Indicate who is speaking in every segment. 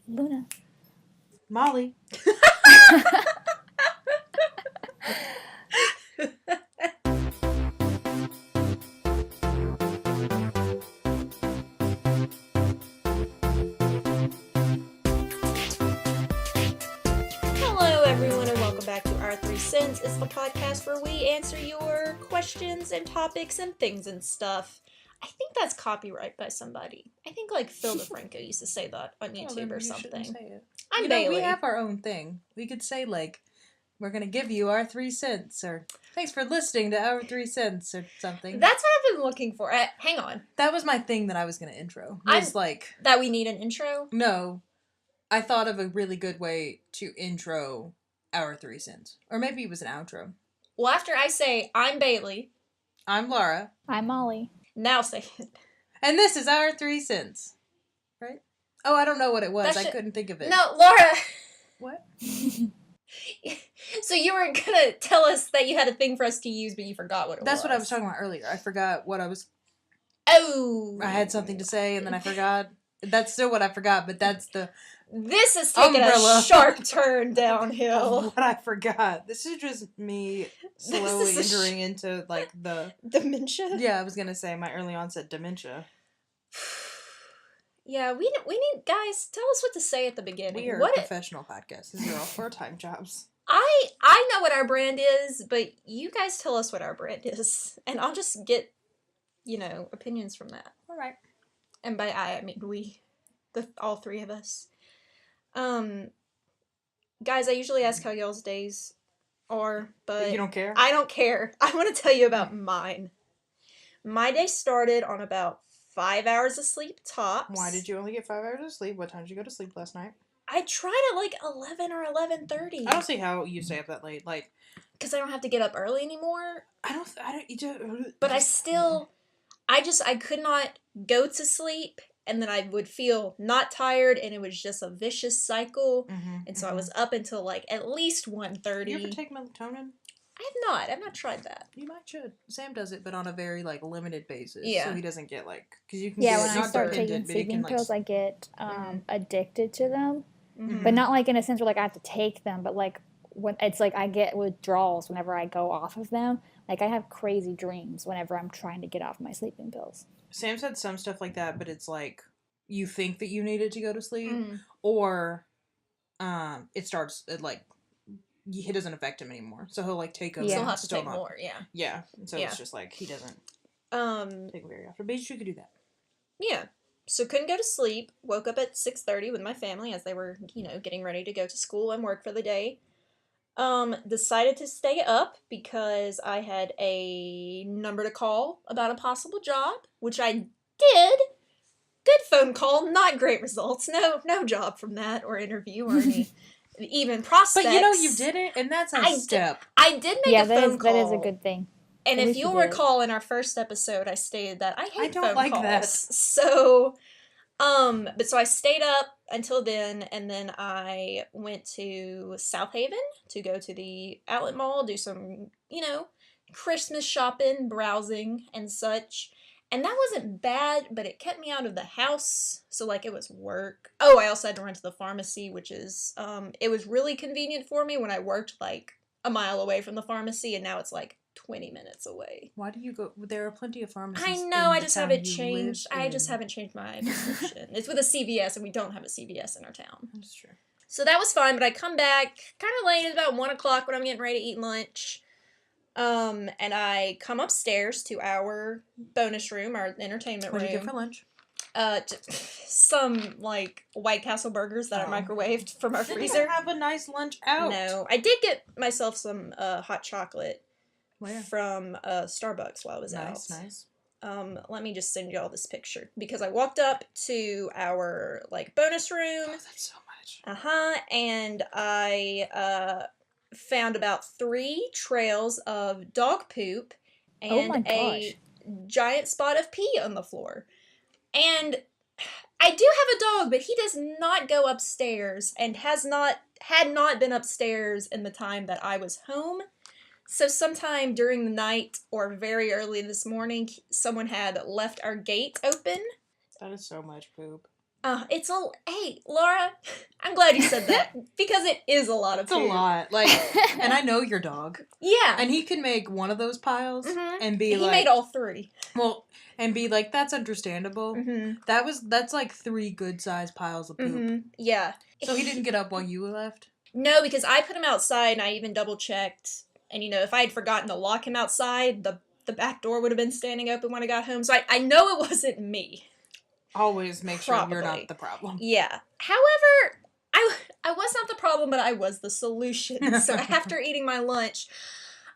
Speaker 1: Luna.
Speaker 2: Molly.
Speaker 3: Hello, everyone, and welcome back to Our 3 Cents. It's the podcast where we answer your questions and topics and things and stuff. I think that's copyright by somebody. I think, like, Phil DeFranco used to say that on YouTube or something.
Speaker 2: Say it.
Speaker 3: I'm Bailey.
Speaker 2: We have our own thing. We could say, like, we're going to give you our 3 cents, or thanks for listening to Our 3 Cents, or something.
Speaker 3: That's what I've been looking for. Hang on.
Speaker 2: That was my thing that I was going to intro.
Speaker 3: That we need an intro?
Speaker 2: No. I thought of a really good way to intro Our 3 Cents. Or maybe it was an outro.
Speaker 3: Well, after I say, I'm Bailey.
Speaker 2: I'm Laura.
Speaker 1: I'm Molly.
Speaker 3: Now say it.
Speaker 2: And this is Our 3 Cents. Right? Oh, I don't know what it was. I couldn't think of it.
Speaker 3: No, Laura.
Speaker 2: What?
Speaker 3: So you were going to tell us that you had a thing for us to use, but you forgot what it was.
Speaker 2: That's what I was talking about earlier. I forgot what I was...
Speaker 3: Oh!
Speaker 2: I had something to say, and then I forgot. That's still what I forgot, but that's the...
Speaker 3: This is taking
Speaker 2: umbrella.
Speaker 3: A sharp turn downhill.
Speaker 2: What I forgot. This is just me slowly entering into, like, the...
Speaker 3: Dementia?
Speaker 2: Yeah, I was going to say my early onset dementia.
Speaker 3: Yeah, we need... Guys, tell us what to say at the beginning.
Speaker 2: We are a professional podcast. These are all part-time jobs.
Speaker 3: I know what our brand is, but you guys tell us what our brand is. And I'll just get, opinions from that.
Speaker 2: All right.
Speaker 3: And by I mean we. All three of us. Guys, I usually ask how y'all's days are, but...
Speaker 2: You don't care?
Speaker 3: I don't care. I want to tell you about mine. My day started on about 5 hours of sleep tops.
Speaker 2: Why did you only get 5 hours of sleep? What time did you go to sleep last night?
Speaker 3: I tried at like 11 or 11:30.
Speaker 2: I don't see how you stay up that late. Like,
Speaker 3: because I don't have to get up early anymore. But I could not go to sleep, and then I would feel not tired, and it was just a vicious cycle. And so I was up until like at least 1:30.
Speaker 2: You ever take melatonin?
Speaker 3: I've not tried that.
Speaker 2: You might should. Sam does it, but on a very, like, limited basis.
Speaker 3: Yeah.
Speaker 2: So he doesn't get, like... Because you can
Speaker 1: get
Speaker 2: when
Speaker 1: I start taking sleeping pills, I get addicted to them.
Speaker 3: Mm-hmm.
Speaker 1: But not, like, in a sense where, like, I have to take them, but, like, when it's, like, I get withdrawals whenever I go off of them. Like, I have crazy dreams whenever I'm trying to get off my sleeping pills.
Speaker 2: Sam said some stuff like that, but it's, like, you think that you needed to go to sleep, or it starts, it doesn't affect him anymore. So he'll, like, take them.
Speaker 3: Yeah. He'll have to take more, yeah.
Speaker 2: Yeah. So it's just, like, he doesn't take them very often. But you could do that.
Speaker 3: Yeah. So couldn't go to sleep. Woke up at 6:30 with my family as they were, getting ready to go to school and work for the day. Decided to stay up because I had a number to call about a possible job, which I did. Good phone call, not great results. No job from that or interview or any even prospects.
Speaker 2: But you did it, and that's a step.
Speaker 3: I did make a phone call.
Speaker 1: That is a good thing.
Speaker 3: And if you'll recall in our first episode, I stated that I hate phone calls. I don't like that.
Speaker 2: So,
Speaker 3: I stayed up until then, and then I went to South Haven to go to the outlet mall, do some, Christmas shopping, browsing, and such. And that wasn't bad, but it kept me out of the house, so, like, it was work. Oh, I also had to run to the pharmacy, which is, it was really convenient for me when I worked, like, a mile away from the pharmacy, and now it's, like, 20 minutes away.
Speaker 2: Why do you go? There are plenty of pharmacies.
Speaker 3: I know, I just haven't changed. I just haven't changed my prescription. It's with a CVS, and we don't have a CVS in our town.
Speaker 2: That's true.
Speaker 3: So that was fine, but I come back kind of late. It's about 1 o'clock when I'm getting ready to eat lunch. And I come upstairs to our bonus room, our entertainment room.
Speaker 2: What did you get for lunch?
Speaker 3: Some, like, White Castle burgers that are microwaved from our freezer.
Speaker 2: You have a nice lunch out.
Speaker 3: No, I did get myself some hot chocolate.
Speaker 2: Where?
Speaker 3: From Starbucks while I was out.
Speaker 2: Nice.
Speaker 3: Let me just send you all this picture because I walked up to our, like, bonus room.
Speaker 2: Oh, that's so much.
Speaker 3: And I found about 3 trails of dog poop and a giant spot of pee on the floor. And I do have a dog, but he does not go upstairs and had not been upstairs in the time that I was home. So sometime during the night or very early this morning, someone had left our gate open.
Speaker 2: That is so much poop.
Speaker 3: Hey, Laura, I'm glad you said that, because it is a lot of
Speaker 2: It's
Speaker 3: poop.
Speaker 2: a lot. Like, and I know your dog.
Speaker 3: Yeah.
Speaker 2: And he can make one of those piles and be
Speaker 3: he
Speaker 2: like...
Speaker 3: He made all 3.
Speaker 2: Well, and be like, that's understandable. That's like 3 good-sized piles of poop.
Speaker 3: Yeah.
Speaker 2: So he didn't get up while you left?
Speaker 3: No, because I put him outside, and I even double-checked, and, if I had forgotten to lock him outside, the back door would have been standing open when I got home, so I know it wasn't me.
Speaker 2: Always make sure you're not the problem.
Speaker 3: Yeah. However, I was not the problem, but I was the solution. So after eating my lunch,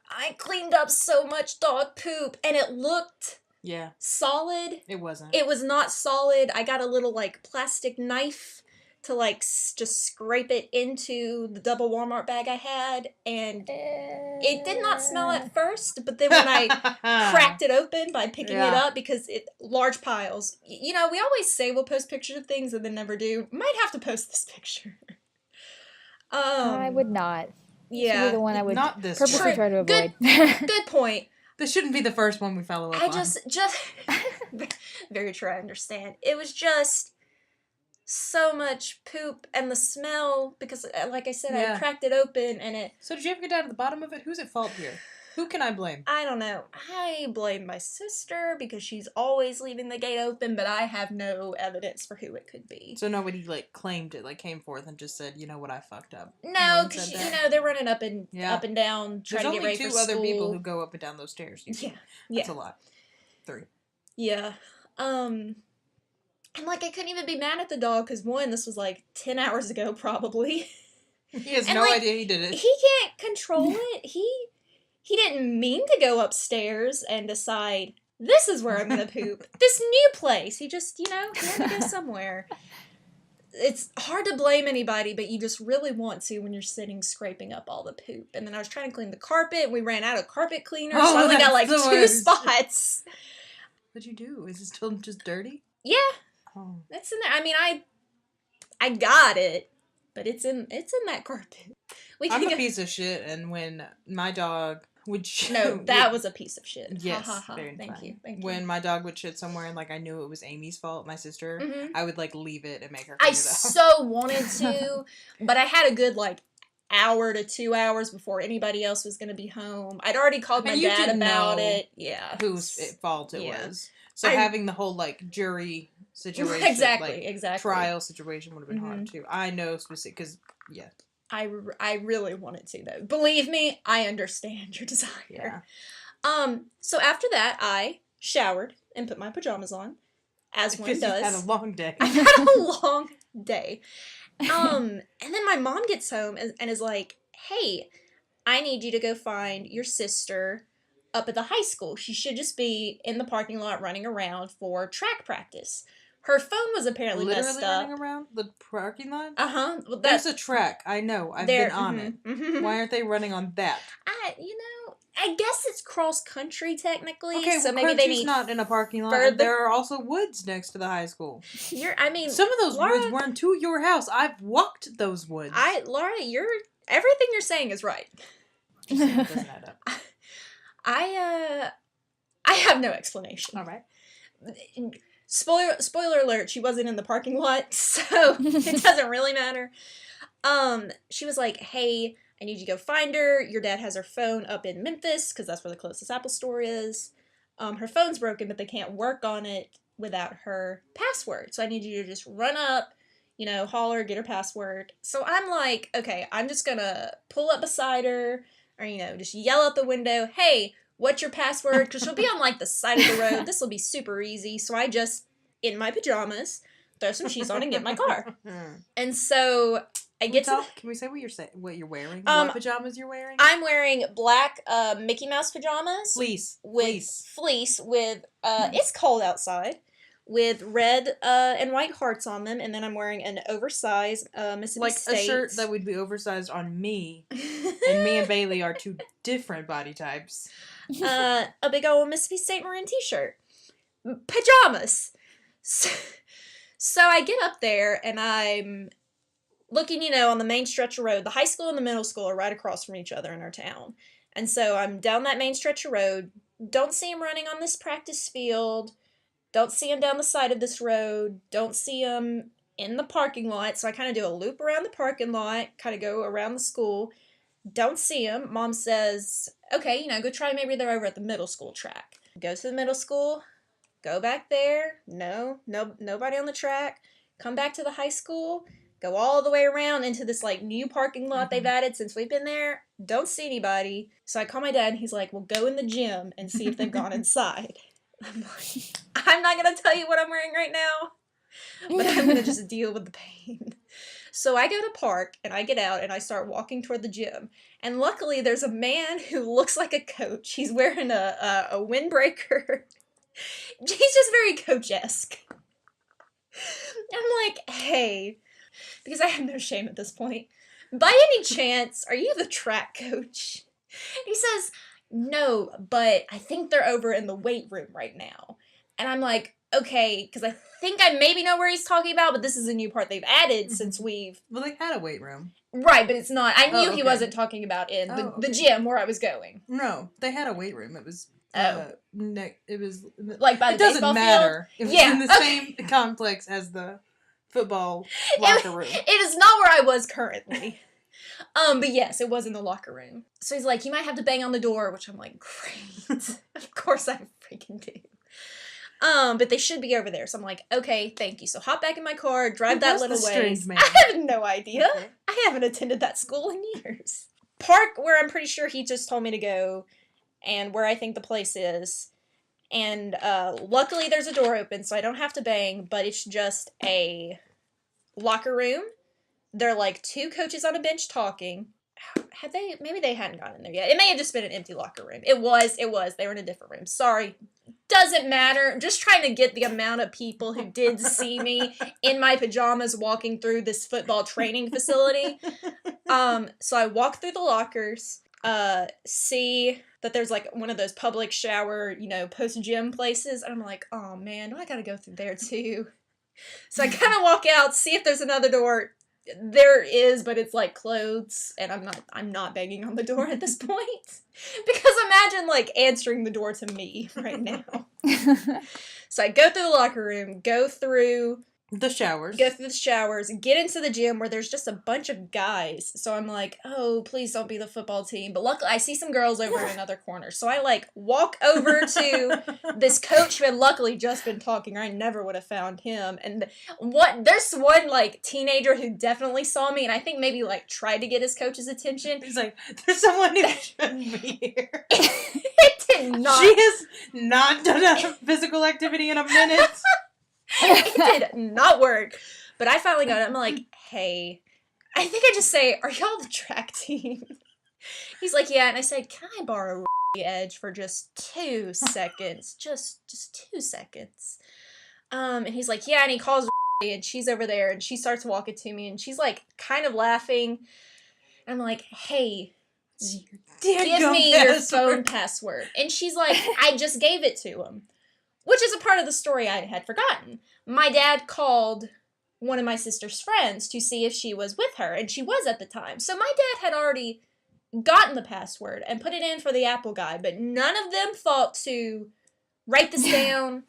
Speaker 3: I cleaned up so much dog poop, and it looked solid.
Speaker 2: It wasn't.
Speaker 3: It was not solid. I got a little, like, plastic knife to, like, just scrape it into the double Walmart bag I had, and it did not smell at first, but then when I cracked it open by picking it up, because large piles. We always say we'll post pictures of things and then never do. Might have to post this picture.
Speaker 1: I would not.
Speaker 3: Yeah.
Speaker 1: You're the one I would
Speaker 2: not this
Speaker 1: purposely
Speaker 2: one.
Speaker 1: try to avoid.
Speaker 3: Good point.
Speaker 2: This shouldn't be the first one we follow up on.
Speaker 3: just very true, I understand. It was just so much poop, and the smell, because, like I said, I cracked it open, and it...
Speaker 2: So did you ever get down to the bottom of it? Who's at fault here? Who can I blame?
Speaker 3: I don't know. I blame my sister, because she's always leaving the gate open, but I have no evidence for who it could be.
Speaker 2: So nobody, like, claimed it, like, came forth and just said, you know what, I fucked up.
Speaker 3: No, because, they're running up and down, trying to get ready for school.
Speaker 2: There's only 2 other people who go up and down those stairs.
Speaker 3: Yeah.
Speaker 2: That's a lot. 3.
Speaker 3: Yeah. And, like, I couldn't even be mad at the dog, because, 1, this was, like, 10 hours ago, probably.
Speaker 2: He has no idea he did it.
Speaker 3: He can't control it. He didn't mean to go upstairs and decide, this is where I'm going to poop. This new place. He just, he had to go somewhere. It's hard to blame anybody, but you just really want to when you're sitting scraping up all the poop. And then I was trying to clean the carpet. We ran out of carpet cleaner, so I only got, like, 2 spots.
Speaker 2: What'd you do? Is it still just dirty?
Speaker 3: Yeah.
Speaker 2: Oh.
Speaker 3: It's in there. I mean, I got it, but it's in that carpet.
Speaker 2: I'm a piece of shit, and when my dog would shit...
Speaker 3: No, that was a piece of shit.
Speaker 2: Yes,
Speaker 3: ha, ha, ha.
Speaker 2: very
Speaker 3: Thank you.
Speaker 2: When my dog would shit somewhere and, like, I knew it was Amy's fault, my sister, I would, like, leave it and make her clean it up.
Speaker 3: So wanted to, but I had a good, like, hour to 2 hours before anybody else was going to be home. I'd already called my dad about it. Yeah.
Speaker 2: Whose fault it was. So having the whole, like, jury situation,
Speaker 3: exactly.
Speaker 2: trial situation would have been hard, too. I know specific, because,
Speaker 3: I really wanted to, though. Believe me, I understand your desire.
Speaker 2: Yeah.
Speaker 3: So after that, I showered and put my pajamas on, as one does.
Speaker 2: Because you had a long day.
Speaker 3: I had a long day. And then my mom gets home and is like, hey, I need you to go find your sister up at the high school. She should just be in the parking lot running around for track practice. Her phone was apparently messed up.
Speaker 2: Running around the parking lot?
Speaker 3: Uh-huh. Well,
Speaker 2: there's a track. I know. I've been on it. Why aren't they running on that?
Speaker 3: I guess it's cross country technically.
Speaker 2: Okay,
Speaker 3: so maybe they need
Speaker 2: not in a parking lot.
Speaker 3: further...
Speaker 2: There are also woods next to the high school.
Speaker 3: Some
Speaker 2: of those woods weren't to your house. I've walked those woods.
Speaker 3: Laura, everything you're saying is right.
Speaker 2: Doesn't add up.
Speaker 3: I have no explanation.
Speaker 2: All right.
Speaker 3: Spoiler alert, she wasn't in the parking lot, so it doesn't really matter. She was like, hey, I need you to go find her. Your dad has her phone up in Memphis, because that's where the closest Apple store is. Her phone's broken, but they can't work on it without her password. So I need you to just run up, holler, get her password. So I'm like, okay, I'm just gonna pull up beside her, or, just yell out the window, hey, what's your password? Because she'll be on, like, the side of the road. This will be super easy. So I just, in my pajamas, throw some sheets on and get in my car. And so I get to...
Speaker 2: Can we say what you're wearing? What pajamas you're wearing?
Speaker 3: I'm wearing black Mickey Mouse pajamas.
Speaker 2: Fleece.
Speaker 3: With, it's cold outside, with red and white hearts on them. And then I'm wearing an oversized Mississippi State.
Speaker 2: Like a shirt that would be oversized on me. And me and Bailey are 2 different body types.
Speaker 3: A big old Mississippi State maroon t-shirt. Pajamas. So I get up there and I'm looking, on the main stretch of road. The high school and the middle school are right across from each other in our town. And so I'm down that main stretch of road. Don't see him running on this practice field. Don't see him down the side of this road. Don't see him in the parking lot. So I kind of do a loop around the parking lot, kind of go around the school. Don't see him. Mom says, okay, go try maybe they're over at the middle school track. Go to the middle school, go back there. No, nobody on the track. Come back to the high school, go all the way around into this like new parking lot they've added since we've been there. Don't see anybody. So I call my dad and he's like, well, go in the gym and see if they've gone inside. I'm like, I'm not going to tell you what I'm wearing right now, but I'm going to just deal with the pain. So I go to park and I get out and I start walking toward the gym. And luckily there's a man who looks like a coach. He's wearing a windbreaker. He's just very coach-esque. I'm like, hey, because I have no shame at this point. By any chance, are you the track coach? He says, no, but I think they're over in the weight room right now. And I'm like, okay, because I think I maybe know where he's talking about, but this is a new part they've added since we've...
Speaker 2: Well, they had a weight room.
Speaker 3: Right, but it's not. I knew he wasn't talking about in the gym where I was going.
Speaker 2: No, they had a weight room. It was... it was...
Speaker 3: Like by the baseball field? It doesn't matter.
Speaker 2: It was in the same complex as the football locker room.
Speaker 3: It is not where I was currently. But yes, it was in the locker room. So he's like, you might have to bang on the door, which I'm like, great. Of course I freaking do. But they should be over there. So I'm like, okay, thank you. So hop back in my car, drive that little ways. I have no idea. Okay. I haven't attended that school in years. Park where I'm pretty sure he just told me to go and where I think the place is. And luckily there's a door open so I don't have to bang, but it's just a locker room. There are like two coaches on a bench talking. Maybe they hadn't gotten in there yet. It may have just been an empty locker room. It was. They were in a different room. Sorry. Doesn't matter. Just trying to get the amount of people who did see me in my pajamas walking through this football training facility. So I walk through the lockers, see that there's like one of those public shower, post-gym places. And I'm like, oh man, do I gotta go through there too? So I kind of walk out, see if there's another door. There is, but it's like clothes, and I'm not banging on the door at this point. Because imagine like answering the door to me right now. So I go through the locker room, go through the showers, get into the gym where there's just a bunch of guys. So I'm like, oh, please don't be the football team. But luckily I see some girls over in another corner. So I like walk over to this coach who had luckily just been talking, or I never would have found him. And there's one like teenager who definitely saw me and I think maybe like tried to get his coach's attention.
Speaker 2: He's like, there's someone who shouldn't be here.
Speaker 3: It did not.
Speaker 2: She has not done a physical activity in a minute.
Speaker 3: It did not work. But I finally got it. I'm like, hey, I think I just say, are y'all the track team? He's like, yeah. And I said, can I borrow Edge for just 2 seconds? Just 2 seconds. And he's like, yeah. And he calls and she's over there and she starts walking to me and she's like kind of laughing. And I'm like, hey, give me your phone password. And she's like, I just gave it to him. Which is a part of the story I had forgotten. My dad called one of my sister's friends to see if she was with her, and she was at the time. So my dad had already gotten the password and put it in for the Apple guy, but none of them thought to write this down,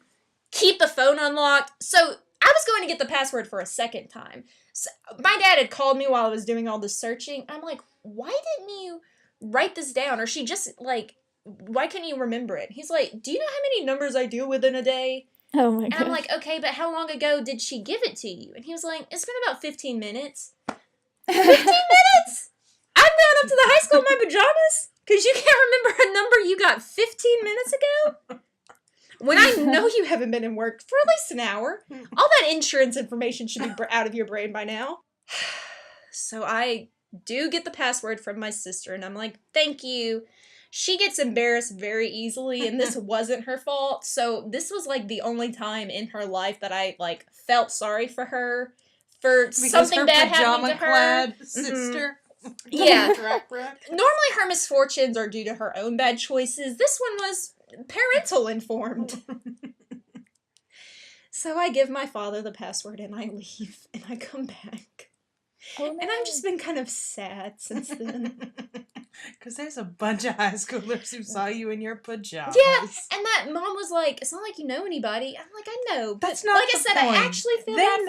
Speaker 3: keep the phone unlocked. So I was going to get the password for a second time. So my dad had called me while I was doing all this searching. I'm like, why didn't you write this down? Or she just, like... why can't you remember it? He's like, do you know how many numbers I deal with in a day?
Speaker 1: Oh my god.
Speaker 3: And I'm like, okay, but how long ago did she give it to you? And he was like, it's been about 15 minutes. 15 minutes? I'm going up to the high school in my pajamas? Because you can't remember a number you got 15 minutes ago? When I know you haven't been in work for at least an hour. All that insurance information should be out of your brain by now. So I do get the password from my sister, and I'm like, thank you. She gets embarrassed very easily, and this wasn't her fault. So this was, like, the only time in her life that I, like, felt sorry for her for because something bad happening to her. Sister. Yeah. Normally her misfortunes are due to her own bad choices. This one was parental informed. So I give my father the password, and I leave, and I come back. Oh, no. And I've just been kind of sad since then.
Speaker 2: Because there's a bunch of high schoolers who saw you in your pajamas.
Speaker 3: Yeah, and that mom was like, it's not like you know anybody. I'm like, I know. But
Speaker 2: That's not
Speaker 3: like
Speaker 2: the
Speaker 3: I said,
Speaker 2: point.
Speaker 3: I actually feel
Speaker 2: They
Speaker 3: bad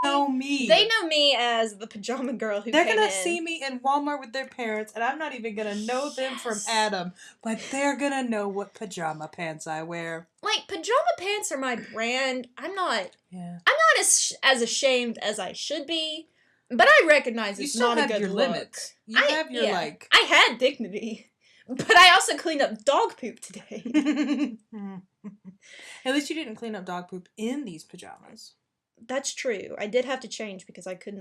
Speaker 2: know me.
Speaker 3: They know me as the pajama girl who
Speaker 2: They're
Speaker 3: came
Speaker 2: gonna
Speaker 3: in.
Speaker 2: see me in Walmart with their parents, and I'm not even gonna know them from Adam, but they're gonna know what pajama pants I wear.
Speaker 3: Like, pajama pants are my brand. I'm not
Speaker 2: Yeah.
Speaker 3: as ashamed as I should be, but I recognize
Speaker 2: You
Speaker 3: it's
Speaker 2: still
Speaker 3: not a
Speaker 2: have
Speaker 3: good
Speaker 2: your
Speaker 3: look.
Speaker 2: limits. You have your like.
Speaker 3: I had dignity, but I also cleaned up dog poop today.
Speaker 2: At least you didn't clean up dog poop in these pajamas.
Speaker 3: That's true. I did have to change because I couldn't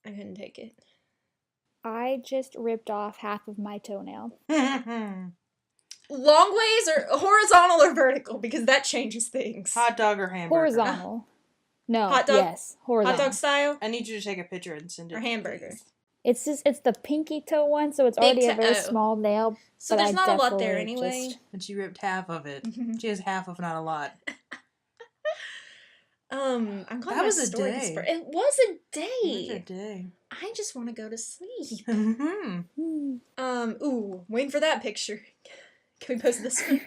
Speaker 3: take it.
Speaker 1: I just ripped off half of my toenail.
Speaker 3: Long ways or horizontal or vertical, because that changes things.
Speaker 2: Hot dog or hamburger?
Speaker 1: Horizontal. No,
Speaker 3: Hot dog?
Speaker 1: yes, horizontal.
Speaker 3: Hot dog style?
Speaker 2: I need you to take a picture and send it.
Speaker 3: Or hamburger?
Speaker 1: It's the pinky toe one, so it's already a very small nail.
Speaker 3: So there's not a lot there anyway.
Speaker 2: And she ripped half of it. She has half of not a lot.
Speaker 3: I'm glad
Speaker 2: that
Speaker 3: my
Speaker 2: was a
Speaker 3: story
Speaker 2: day.
Speaker 3: It was a day.
Speaker 2: It was a day.
Speaker 3: I just want to go to sleep. Waiting for that picture. Can we post this one?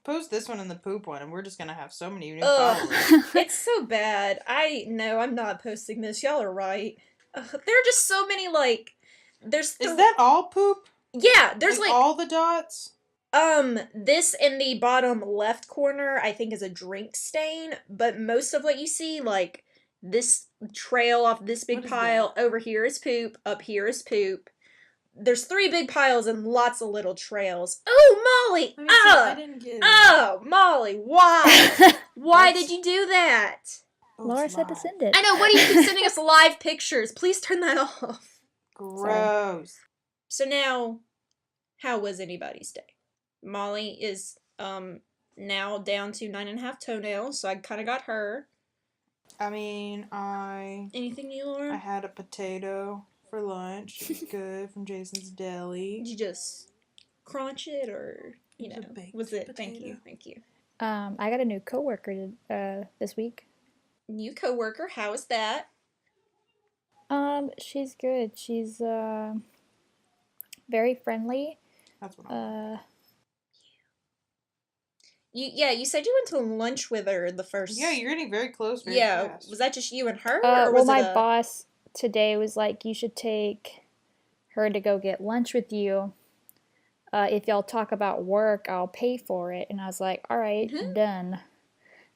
Speaker 2: Post this one and the poop one, and we're just gonna have so many new followers.
Speaker 3: It's so bad. I know I'm not posting this. Y'all are right. There are just so many Is
Speaker 2: that all poop?
Speaker 3: Yeah, there's like
Speaker 2: all the dots.
Speaker 3: This in the bottom left corner, I think, is a drink stain, but most of what you see, like this trail off this big pile, over here is poop, up here is poop. There's 3 big piles and lots of little trails. Oh, Molly!
Speaker 2: I didn't get it.
Speaker 3: Oh, Molly, why? Why did you do that?
Speaker 1: Laura said to send it.
Speaker 3: I know, what do you keep sending us live pictures? Please turn that off.
Speaker 2: Gross.
Speaker 3: Sorry. So now, how was anybody's day? Molly is now down to 9.5 toenails, so I kind of got her.
Speaker 2: I mean,
Speaker 3: Anything new, Laura?
Speaker 2: I had a potato for lunch. It was good from Jason's Deli.
Speaker 3: Did you just crunch it, or was it?
Speaker 2: Potato.
Speaker 3: Thank you.
Speaker 1: I got a new coworker this week.
Speaker 3: New coworker, how is that?
Speaker 1: She's good. She's very friendly.
Speaker 2: That's what I
Speaker 3: You said you went to lunch with her the first.
Speaker 2: Yeah, you're getting very close. Very fast.
Speaker 3: Was that just you and her?
Speaker 1: Or was my boss today was like, you should take her to go get lunch with you. If y'all talk about work, I'll pay for it. And I was like, all right, done.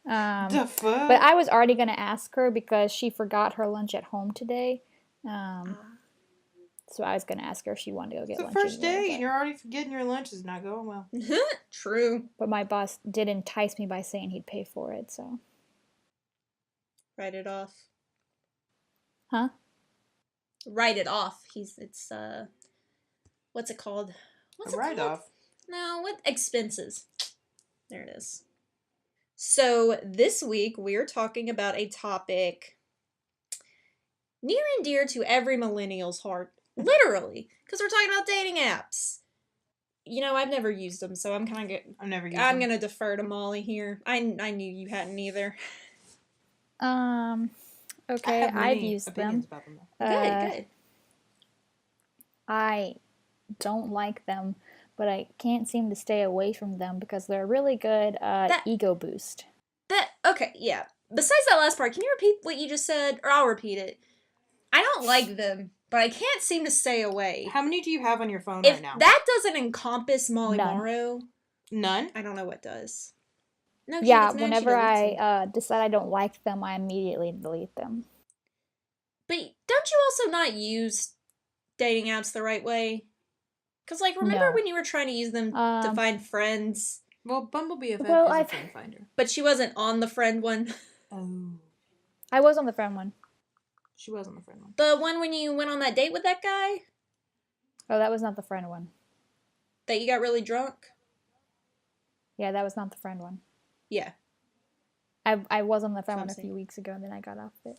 Speaker 2: The fuck?
Speaker 1: But I was already gonna ask her because she forgot her lunch at home today. So I was gonna ask her if she wanted to go get lunch.
Speaker 2: It's the first
Speaker 1: anyway,
Speaker 2: day, and you're already forgetting your lunch is not going well.
Speaker 3: True.
Speaker 1: But my boss did entice me by saying he'd pay for it, so.
Speaker 3: Write it off.
Speaker 1: Huh?
Speaker 3: Write it off. What's it called?
Speaker 2: What's a write-off?
Speaker 3: No, what expenses? There it is. So this week we're talking about a topic near and dear to every millennial's heart. Literally. Because we're talking about dating apps. I've never used them, so I'm kind of good.
Speaker 2: I've never used
Speaker 3: I'm
Speaker 2: them.
Speaker 3: going to defer to Molly here. I knew you hadn't either.
Speaker 1: Okay, I've used them.
Speaker 2: About them.
Speaker 3: Good.
Speaker 1: I don't like them, but I can't seem to stay away from them because they're a really good ego boost.
Speaker 3: Okay, yeah. Besides that last part, can you repeat what you just said? Or I'll repeat it. I don't like them, but I can't seem to stay away.
Speaker 2: How many do you have on your phone
Speaker 3: If
Speaker 2: right now?
Speaker 3: that doesn't encompass Molly
Speaker 1: None.
Speaker 3: Morrow,
Speaker 2: None?
Speaker 3: I don't know what does. No,
Speaker 1: Yeah,
Speaker 3: she gets mad,
Speaker 1: whenever
Speaker 3: she deletes them.
Speaker 1: I decide I don't like them, I immediately delete them.
Speaker 3: But don't you also not use dating apps the right way? Because, remember
Speaker 1: No.
Speaker 3: when you were trying to use them to find friends?
Speaker 2: Well, Bumble BFF is
Speaker 1: Well,
Speaker 2: a friend finder.
Speaker 3: But she wasn't on the friend one.
Speaker 2: Oh.
Speaker 1: I was on the friend one.
Speaker 2: She was on the friend one.
Speaker 3: The one when you went on that date with that guy?
Speaker 1: Oh, that was not the friend one.
Speaker 3: That you got really drunk?
Speaker 1: Yeah, that was not the friend one.
Speaker 3: Yeah.
Speaker 1: I was on the friend
Speaker 3: That's
Speaker 1: one
Speaker 3: what
Speaker 1: a
Speaker 3: I'm
Speaker 1: few weeks ago, and then I got off it.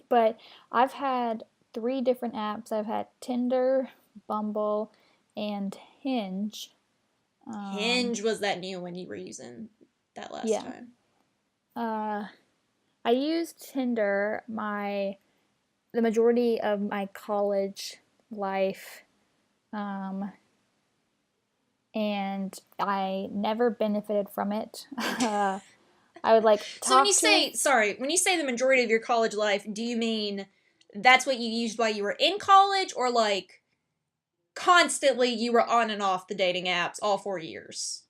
Speaker 1: But I've had 3 different apps. I've had Tinder, Bumble, and Hinge.
Speaker 3: Hinge was that new one you were using that last time.
Speaker 1: I used Tinder the majority of my college life. And I never benefited from it. I would like talk
Speaker 3: So when you say the majority of your college life, do you mean that's what you used while you were in college, or like constantly you were on and off the dating apps all 4 years?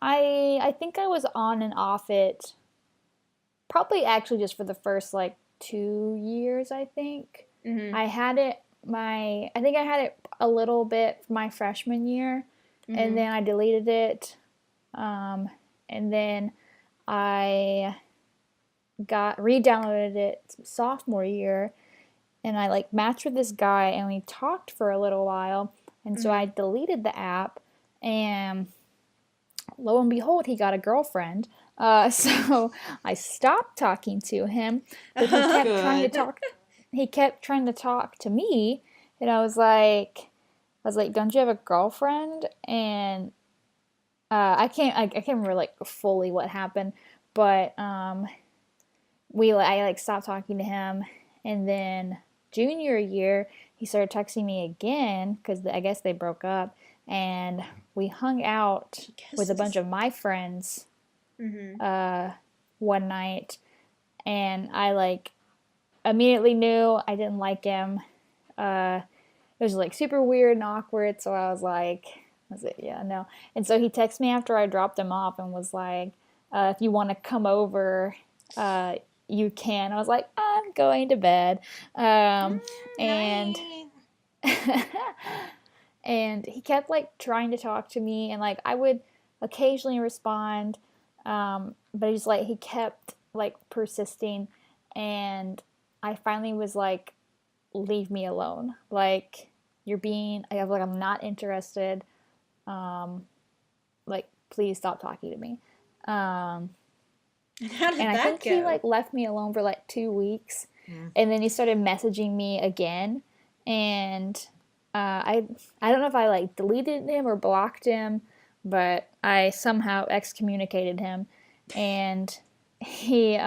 Speaker 1: I think I was on and off it probably actually just for the first like 2 years, I think.
Speaker 3: Mm-hmm.
Speaker 1: I think I had it a little bit my freshman year, and then I deleted it. And then I re-downloaded it sophomore year, and I like matched with this guy, and we talked for a little while, and so I deleted the app, and lo and behold, he got a girlfriend. So I stopped talking to him, but he kept trying to talk. He kept trying to talk to me, and I was like, "Don't you have a girlfriend?" And I can't remember like fully what happened, but I like stopped talking to him, and then junior year he started texting me again because I guess they broke up, and we hung out with a bunch of my friends one night, and I like immediately knew I didn't like him. It was like super weird and awkward, so I was like, yeah, no. And so he texted me after I dropped him off and was like, if you want to come over, you can. I was like, I'm going to bed. And and he kept like trying to talk to me, and like I would occasionally respond, but he kept like persisting, and I finally was like, leave me alone. Like, I'm not interested. Like, please stop talking to me.
Speaker 3: And how did
Speaker 1: and
Speaker 3: that
Speaker 1: I think
Speaker 3: go?
Speaker 1: he like left me alone for like 2 weeks, and then he started messaging me again, and I don't know if I like deleted him or blocked him, but I somehow excommunicated him, and he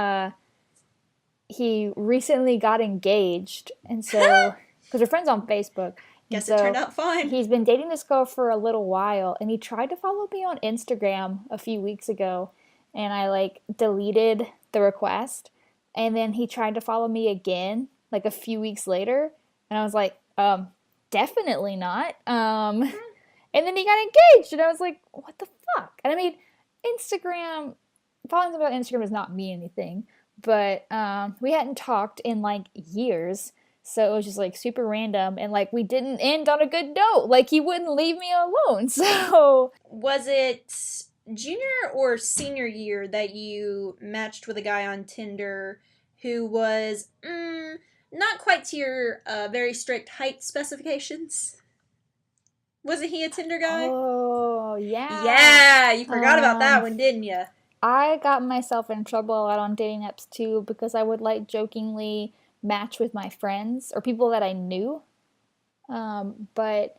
Speaker 1: recently got engaged, and so because we're friends on Facebook.
Speaker 3: Guess it turned out fine.
Speaker 1: He's been dating this girl for a little while, and he tried to follow me on Instagram a few weeks ago, and I like deleted the request, and then he tried to follow me again like a few weeks later, and I was like, definitely not. And then he got engaged, and I was like, what the fuck? And I mean, following somebody on Instagram does not mean anything, but we hadn't talked in like years. So it was just like super random, and like we didn't end on a good note. Like he wouldn't leave me alone. So
Speaker 3: was it junior or senior year that you matched with a guy on Tinder who was not quite to your very strict height specifications? Wasn't he a Tinder guy?
Speaker 1: Oh, yeah.
Speaker 3: Yeah, you forgot about that one, didn't you?
Speaker 1: I got myself in trouble a lot on dating apps too, because I would like jokingly match with my friends or people that I knew. But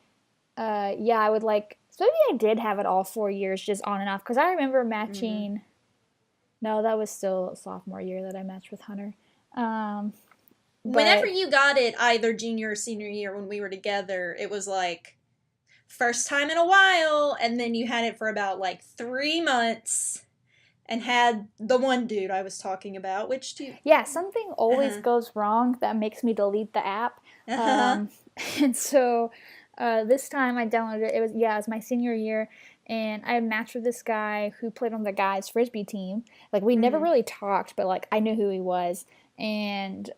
Speaker 1: I would like, so maybe I did have it all 4 years just on and off, because I remember matching. No, that was still sophomore year that I matched with Hunter.
Speaker 3: Whenever you got it, either junior or senior year when we were together, it was like first time in a while, and then you had it for about like 3 months and had the one dude I was talking about,
Speaker 1: Yeah, something always goes wrong that makes me delete the app. And so this time I downloaded it. It was my senior year, and I had matched with this guy who played on the guys frisbee team. Like we never really talked, but like I knew who he was, and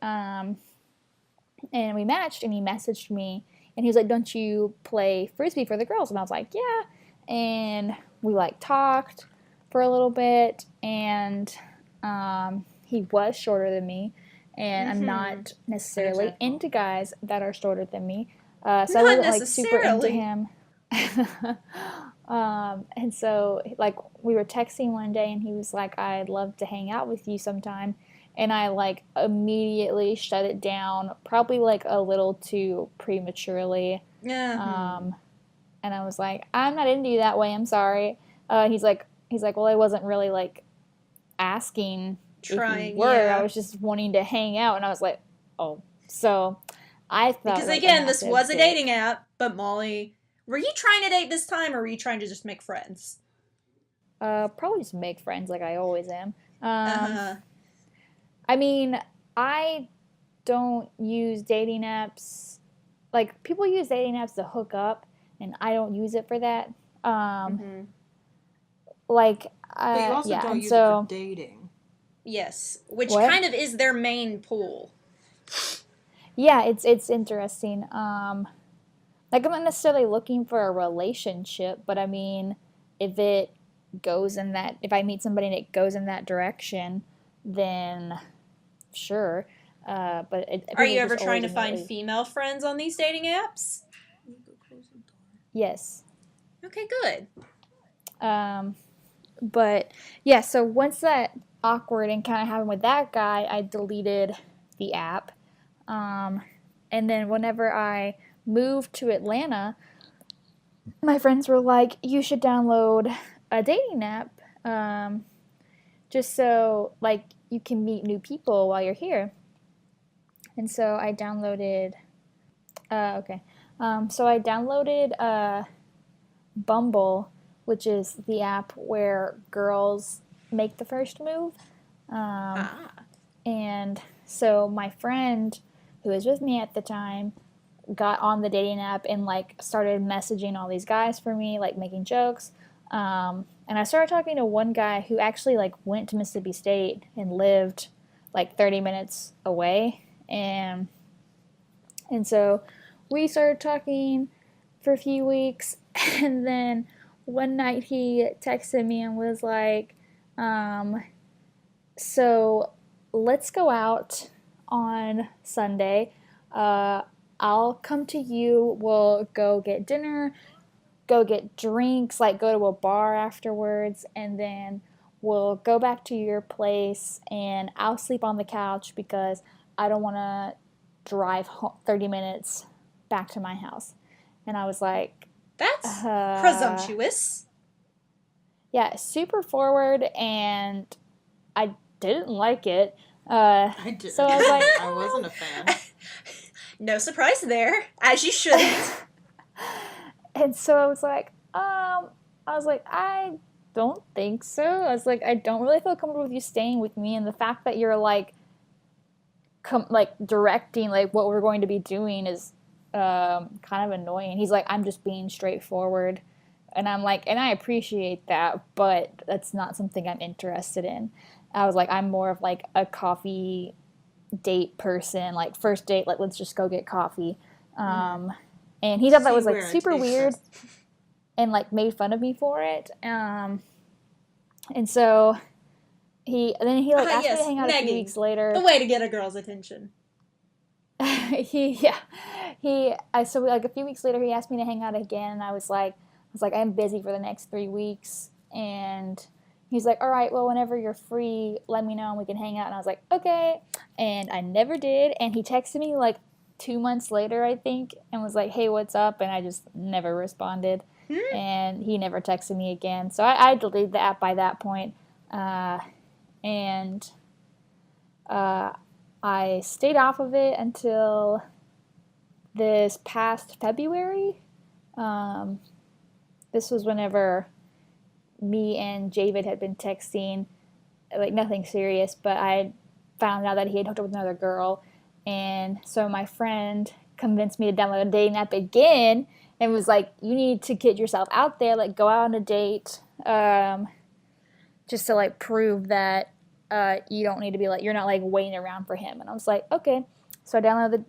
Speaker 1: we matched, and he messaged me, and he was like, "Don't you play frisbee for the girls?" And I was like, "Yeah," and we like talked for a little bit, and he was shorter than me, and I'm not necessarily into guys that are shorter than me, so I wasn't like super into him. And so like we were texting one day, and he was like, "I'd love to hang out with you sometime," and I like immediately shut it down, probably like a little too prematurely. And I was like, "I'm not into you that way, I'm sorry." He's like, "Well, I wasn't really like asking if you were. I was just wanting to hang out." And I was like, "Oh." So I thought
Speaker 3: Because
Speaker 1: like
Speaker 3: again, this was a
Speaker 1: dick.
Speaker 3: dating app, but Molly, were you trying to date this time, or were you trying to just make friends?
Speaker 1: Probably just make friends like I always am.
Speaker 3: Uh-huh.
Speaker 1: I mean, I don't use dating apps. Like, people use dating apps to hook up, and I don't use it for that. Like,
Speaker 2: But you also
Speaker 1: yeah,
Speaker 2: don't
Speaker 1: and
Speaker 2: use it
Speaker 1: so
Speaker 2: for dating.
Speaker 3: Yes, which
Speaker 1: what?
Speaker 3: kind of is their main pool.
Speaker 1: Yeah, it's interesting. Like, I'm not necessarily looking for a relationship, but I mean, if it goes in that, if I meet somebody and it goes in that direction, then sure. But
Speaker 3: Are you
Speaker 1: people
Speaker 3: ever
Speaker 1: just
Speaker 3: trying
Speaker 1: always
Speaker 3: to find
Speaker 1: immediately,
Speaker 3: female friends on these dating apps?
Speaker 1: yes.
Speaker 3: Okay, good.
Speaker 1: But yeah, so once that awkward encounter happened with that guy, I deleted the app. And then whenever I moved to Atlanta, my friends were like, "You should download a dating app, just so like you can meet new people while you're here." And so I downloaded. Okay. So I downloaded Bumble, which is the app where girls make the first move. And so my friend, who was with me at the time, got on the dating app and like started messaging all these guys for me, like making jokes. And I started talking to one guy who actually like went to Mississippi State and lived like 30 minutes away. And so we started talking for a few weeks, and then one night he texted me and was like, so let's go out on Sunday. I'll come to you. We'll go get dinner, go get drinks, like go to a bar afterwards, and then we'll go back to your place and I'll sleep on the couch because I don't want to drive 30 minutes back to my house. And I was like,
Speaker 3: That's presumptuous.
Speaker 1: Yeah, super forward, and I didn't like it.
Speaker 2: I did.
Speaker 1: So I was like,
Speaker 2: I wasn't a fan.
Speaker 3: No surprise there, as you shouldn't.
Speaker 1: And so I was like, I don't think so. I was like, I don't really feel comfortable with you staying with me, and the fact that you're like, directing like what we're going to be doing is kind of annoying. He's like, I'm just being straightforward, and I'm like, and I appreciate that, but that's not something I'm interested in. I was like, I'm more of like a coffee date person, like first date, like let's just go get coffee. And he thought that was like super weird and like made fun of me for it. And so he asked me to hang out a few weeks later.
Speaker 3: The way to get a girl's attention.
Speaker 1: So like a few weeks later he asked me to hang out again, and I was like I'm busy for the next 3 weeks, and he's like, all right, well, whenever you're free, let me know and we can hang out. And I was like, okay. And I never did. And he texted me like 2 months later, I think, and was like, hey, what's up? And I just never responded. And he never texted me again. So I deleted the app by that point. And I stayed off of it until this past February. This was whenever me and Javid had been texting, like nothing serious, but I found out that he had hooked up with another girl, and so my friend convinced me to download a dating app again, and was like, you need to get yourself out there, like go out on a date, just to like prove that you don't need to be like, you're not like waiting around for him. And I was like, okay. So I downloaded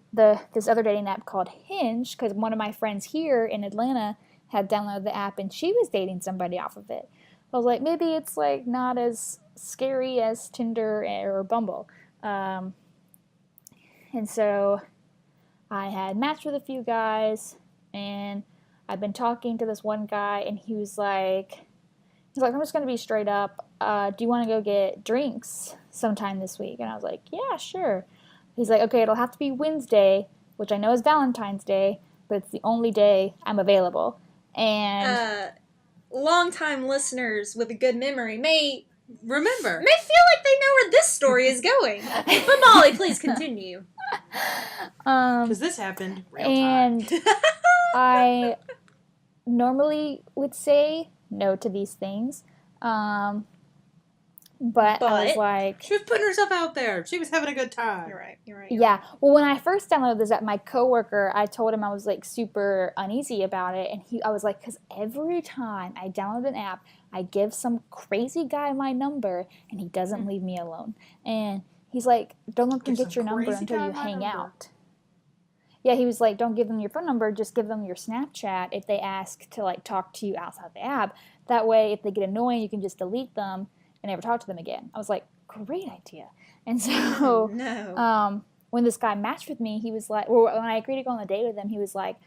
Speaker 1: this other dating app called Hinge, because one of my friends here in Atlanta had downloaded the app and she was dating somebody off of it. I was like, maybe it's like not as scary as Tinder or Bumble. And so I had matched with a few guys, and I've been talking to this one guy, and he's like, I'm just going to be straight up. Do you want to go get drinks sometime this week? And I was like, yeah, sure. He's like, okay, it'll have to be Wednesday, which I know is Valentine's Day, but it's the only day I'm available. And
Speaker 3: longtime listeners with a good memory may
Speaker 2: Remember.
Speaker 3: They feel like they know where this story is going. But Molly, please continue.
Speaker 2: Because this happened real
Speaker 1: and
Speaker 2: time.
Speaker 1: I normally would say no to these things. But I was like...
Speaker 2: She was putting herself out there. She was having a good time.
Speaker 3: You're right.
Speaker 1: Yeah. Well, when I first downloaded this app, my coworker, I told him I was like super uneasy about it. And I was like, because every time I download an app, I give some crazy guy my number and he doesn't leave me alone. And he's like, don't let them get your number until you hang out. Yeah, he was like, don't give them your phone number, just give them your Snapchat if they ask to like talk to you outside the app. That way, if they get annoying, you can just delete them and never talk to them again. I was like, great idea. And so when this guy matched with me, he was like, well, when I agreed to go on the date with him, he's like,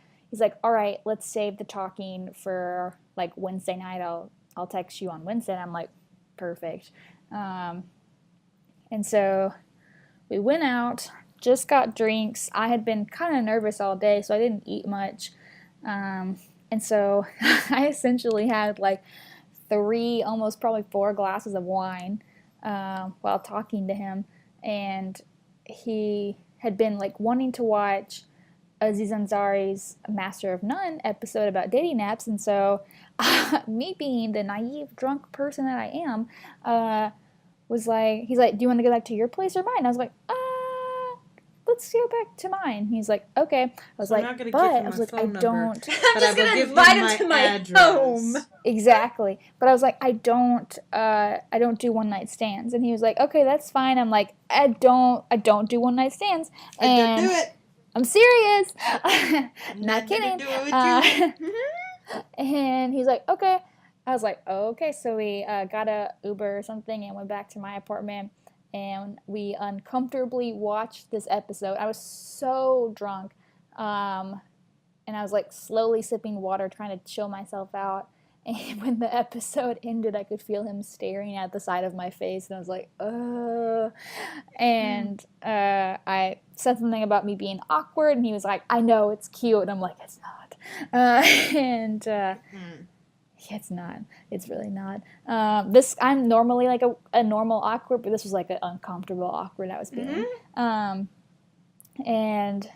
Speaker 1: all right, let's save the talking for like Wednesday night. I'll text you on Wednesday. And I'm like, perfect. And so we went out, just got drinks. I had been kind of nervous all day, so I didn't eat much. And so I essentially had like 3, almost probably 4 glasses of wine while talking to him. And he had been like wanting to watch Aziz Ansari's Master of None episode about dating apps. And so me being the naive drunk person that I am, was like, he's like, do you want to go back to your place or mine? I was like, let's go back to mine. He's like, okay. I was like, but I was like, I don't.
Speaker 3: I'm just gonna invite him to my home.
Speaker 1: Exactly. But I was like, I don't do one night stands. And he was like, okay, that's fine. I'm like, I don't do one night stands. And
Speaker 2: I don't do it.
Speaker 1: I'm serious. Not kidding.
Speaker 2: Do it with you.
Speaker 1: And he's like, okay. I was like, oh, okay. So we got a Uber or something and went back to my apartment. And we uncomfortably watched this episode. I was so drunk. And I was like slowly sipping water, trying to chill myself out. And when the episode ended, I could feel him staring at the side of my face. And I was like, ugh. And I said something about me being awkward. And he was like, I know, it's cute. And I'm like, it's not. It's not. It's really not. I'm normally like a normal awkward, but this was like an uncomfortable awkward I was being. And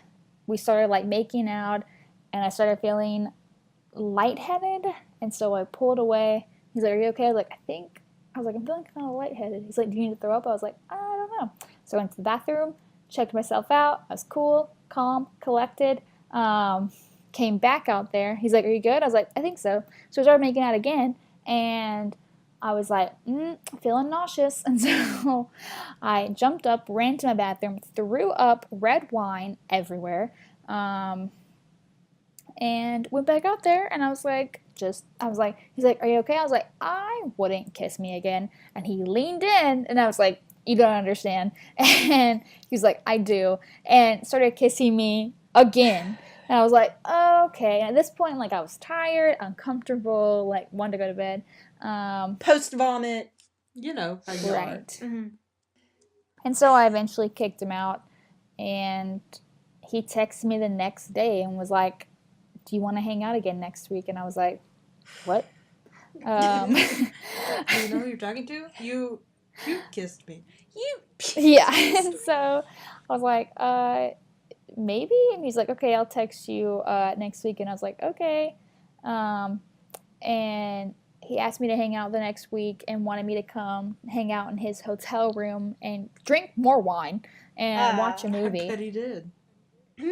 Speaker 1: we started like making out, and I started feeling lightheaded, and so I pulled away. He's like, are you okay? I was like, I'm feeling kind of lightheaded. He's like, do you need to throw up? I was like, I don't know. So I went to the bathroom, checked myself out. I was cool, calm, collected. Came back out there. He's like, are you good? I was like, I think so. So we started making out again, and I was like, feeling nauseous. And so I jumped up, ran to my bathroom, threw up red wine everywhere, and went back out there. And I was like, he's like, are you okay? I was like, I wouldn't kiss me again. And he leaned in, and I was like, you don't understand. And he was like, I do. And started kissing me again. And I was like, oh, okay. And at this point, like, I was tired, uncomfortable, like, wanted to go to bed.
Speaker 3: Post-vomit.
Speaker 2: You know.
Speaker 1: Right. Mm-hmm. And so I eventually kicked him out. And he texted me the next day and was like, do you want to hang out again next week? And I was like, what?
Speaker 2: Do you know who you're talking to? You kissed me.
Speaker 1: Yeah. And so I was like, maybe? And he's like, okay, I'll text you next week. And I was like, okay. And he asked me to hang out the next week and wanted me to come hang out in his hotel room and drink more wine and watch a movie.
Speaker 2: I bet he did.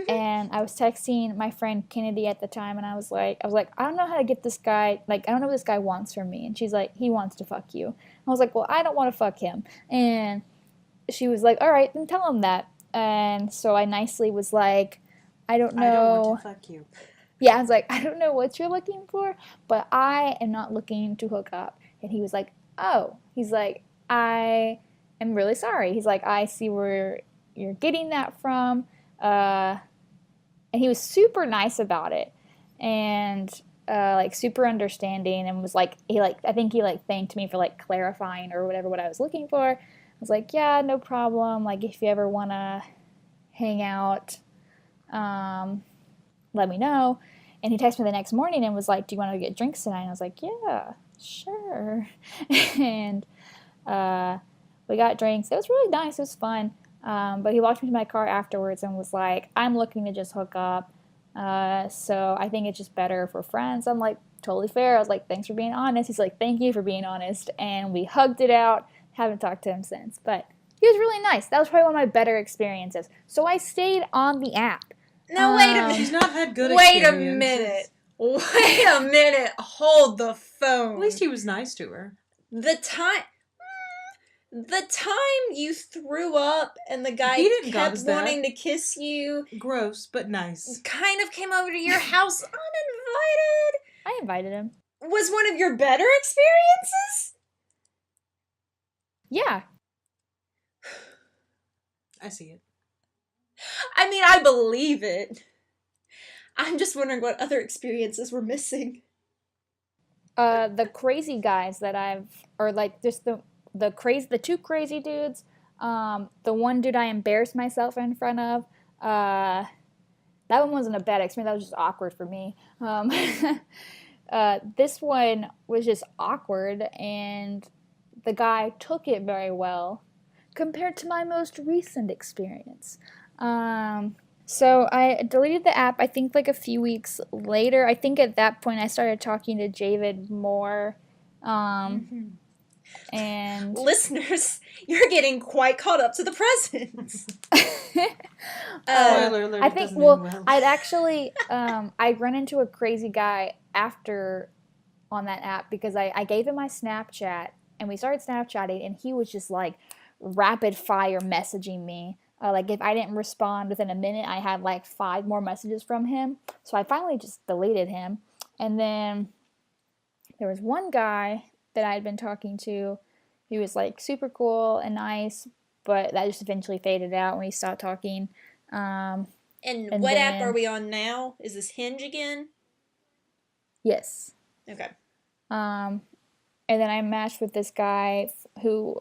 Speaker 1: And I was texting my friend Kennedy at the time, and I was like, I don't know how to get this guy, like, I don't know what this guy wants from me. And she's like, he wants to fuck you. I was like, well, I don't want to fuck him. And she was like, all right, then tell him that. And so I nicely was like, I don't know.
Speaker 2: I don't want to fuck you.
Speaker 1: Yeah, I was like, I don't know what you're looking for, but I am not looking to hook up. And he was like, oh. He's like, I am really sorry. He's like, I see where you're getting that from. And he was super nice about it. And like super understanding, and was like, I think he thanked me for like clarifying or whatever what I was looking for. I was like, yeah, no problem. Like, if you ever want to hang out, let me know. And he texted me the next morning and was like, do you want to get drinks tonight? And I was like, yeah, sure. And We got drinks. It was really nice. It was fun. But he walked me to my car afterwards and was like, I'm looking to just hook up. So I think it's just better for friends. I'm like, totally fair. I was like, thanks for being honest. He's like, thank you for being honest. And we hugged it out. Haven't talked to him since. But he was really nice. That was probably one of my better experiences. So I stayed on the app.
Speaker 3: No, wait a minute.
Speaker 2: She's not had good
Speaker 3: Wait
Speaker 2: experiences.
Speaker 3: a minute. Wait a minute. Hold the phone.
Speaker 2: At least he was nice to her.
Speaker 3: The time you threw up and the guy kept wanting to kiss you.
Speaker 2: Gross, but nice.
Speaker 3: Kind of came over to your house uninvited.
Speaker 1: I invited him.
Speaker 3: Was one of your better experiences?
Speaker 1: Yeah.
Speaker 2: I see it.
Speaker 3: I mean, I believe it. I'm just wondering what other experiences we're missing.
Speaker 1: The crazy guys that or like just the two crazy dudes. The one dude I embarrassed myself in front of. That one wasn't a bad experience. That was just awkward for me. This one was just awkward, and the guy took it very well compared to my most recent experience. So I deleted the app, I think, like a few weeks later. I think at that point I started talking to David more. And
Speaker 3: listeners, you're getting quite caught up to the present.
Speaker 2: Spoiler alert,
Speaker 1: I think, I'd actually, I run into a crazy guy after on that app because I gave him my Snapchat and we started Snapchatting and he was just like rapid fire messaging me. Like if I didn't respond within a minute, I had like 5 more messages from him. So I finally just deleted him. And then there was one guy that I had been talking to. He was like super cool and nice, but that just eventually faded out when we stopped talking.
Speaker 3: And what app are we on now? Is this Hinge again?
Speaker 1: Yes.
Speaker 3: Okay.
Speaker 1: And then I matched with this guy who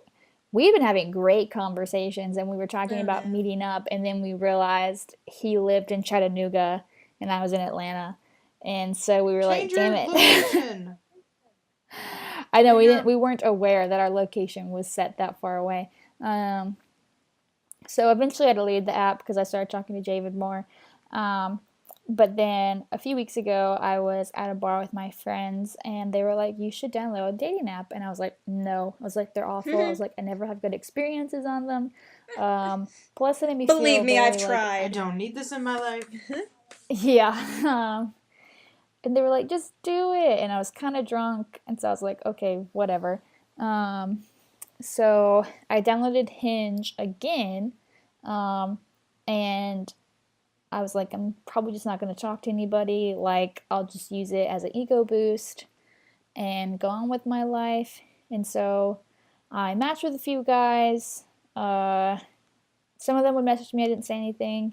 Speaker 1: we've been having great conversations, and we were talking about meeting up, and then we realized he lived in Chattanooga and I was in Atlanta, and so we were like, damn it. I know we weren't aware that our location was set that far away. So eventually I deleted the app because I started talking to David more. But then a few weeks ago, I was at a bar with my friends, and they were like, you should download a dating app. And I was like, no. I was like, they're awful. I was like, I never have good experiences on them. Plus, it made me feel
Speaker 3: Believe me, I've tried.
Speaker 2: I don't need this in my life.
Speaker 1: Yeah. And they were like, just do it. And I was kind of drunk, and so I was like, okay, whatever. So I downloaded Hinge again, and I was like, I'm probably just not going to talk to anybody. Like, I'll just use it as an ego boost and go on with my life. And so I matched with a few guys. Some of them would message me. I didn't say anything.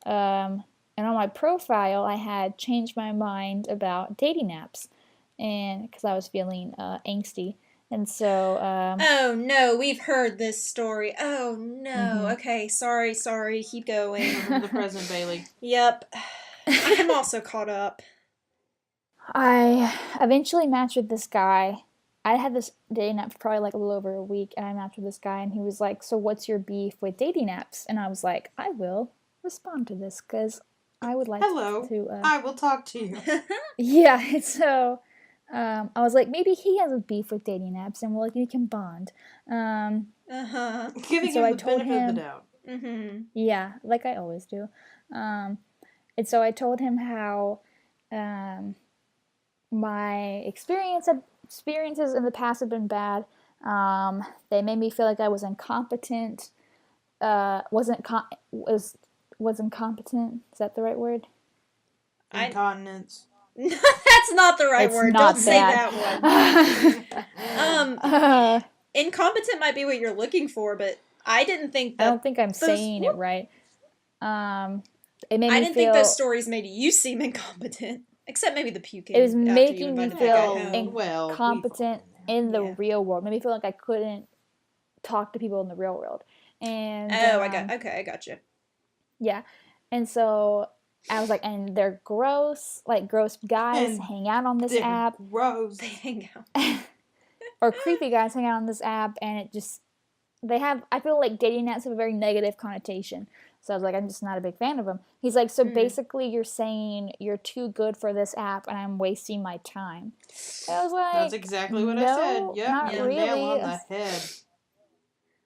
Speaker 1: And on my profile, I had changed my mind about dating apps, and because I was feeling angsty. And so,
Speaker 3: oh no, we've heard this story. Oh no. Okay, sorry. Keep going.
Speaker 2: The present, Bailey.
Speaker 3: Yep. I'm also caught up.
Speaker 1: I eventually matched with this guy. I had this dating app for probably like a little over a week, and I matched with this guy, and he was like, so what's your beef with dating apps? And I was like, I will respond to this, because I would like to...
Speaker 2: I will talk to you.
Speaker 1: Yeah, and so... I was like, maybe he has a beef with dating apps, and we can bond.
Speaker 2: Giving
Speaker 1: so
Speaker 2: him the benefit of the doubt.
Speaker 1: Yeah, like I always do. And so I told him how my experiences in the past have been bad. They made me feel like I was incompetent. Was incompetent? Is that the right word?
Speaker 2: Incontinence.
Speaker 3: That's not the right word. Don't say that one. Incompetent might be what you're looking for, but I didn't think that...
Speaker 1: I don't think I'm saying it right. It made
Speaker 3: I
Speaker 1: me
Speaker 3: didn't
Speaker 1: feel...
Speaker 3: think those stories made you seem incompetent. Except maybe the puking.
Speaker 1: It was making me feel
Speaker 2: incompetent
Speaker 1: in the real world. Made me feel like I couldn't talk to people in the real world. And
Speaker 3: I got you.
Speaker 1: Yeah. And so... I was like, and they're gross, like gross guys hang out on this app.
Speaker 2: Gross.
Speaker 3: They hang out.
Speaker 1: or creepy guys hang out on this app, and it just, I feel like dating apps have a very negative connotation. So I was like, I'm just not a big fan of them. He's like, so basically you're saying you're too good for this app and I'm wasting my time. And I was like,
Speaker 2: that's exactly what I said. Yep,
Speaker 1: not really.
Speaker 2: Nail on the head.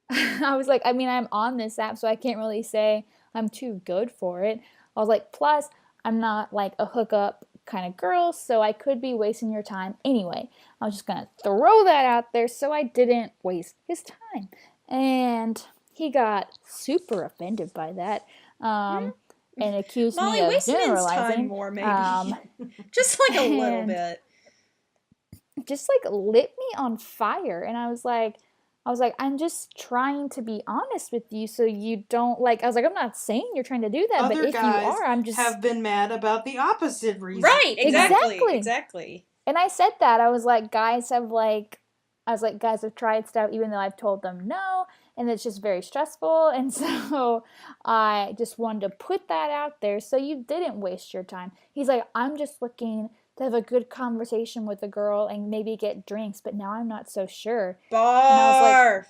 Speaker 1: I was like, I mean, I'm on this app, so I can't really say I'm too good for it. I was like, plus, I'm not like a hookup kind of girl, so I could be wasting your time anyway. I was just gonna throw that out there so I didn't waste his time. And he got super offended by that, and accused
Speaker 3: Molly,
Speaker 1: me of
Speaker 3: waste men's
Speaker 1: generalizing.
Speaker 3: time more, maybe. Just like a little bit.
Speaker 1: Just like lit me on fire, and I was like, I'm just trying to be honest with you, so you don't like. I was like, I'm not saying you're trying to do that,
Speaker 2: Other
Speaker 1: but if you
Speaker 2: guys
Speaker 1: are, I'm just
Speaker 2: have been mad about the opposite reason.
Speaker 3: Right, exactly.
Speaker 1: And I said that I was like, guys have tried stuff, even though I've told them no, and it's just very stressful, and so I just wanted to put that out there so you didn't waste your time. He's like, I'm just looking to have a good conversation with a girl and maybe get drinks, but now I'm not so sure.
Speaker 3: Barf.
Speaker 1: And I was like,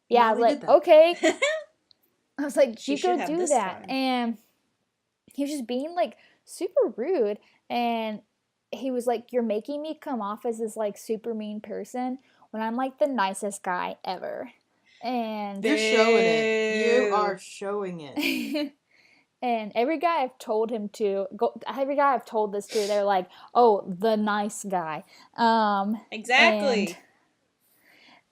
Speaker 1: yeah, I was
Speaker 2: Molly
Speaker 1: like,
Speaker 2: did that.
Speaker 1: okay. I was like, you
Speaker 3: She
Speaker 1: go
Speaker 3: should have
Speaker 1: do
Speaker 3: this
Speaker 1: that.
Speaker 3: time.
Speaker 1: And he was just being like super rude, and he was like, you're making me come off as this like super mean person when I'm like the nicest guy ever. And
Speaker 2: You're showing it. You are showing it.
Speaker 1: and every guy I've told this to, they're like, oh, the nice guy.
Speaker 3: Exactly.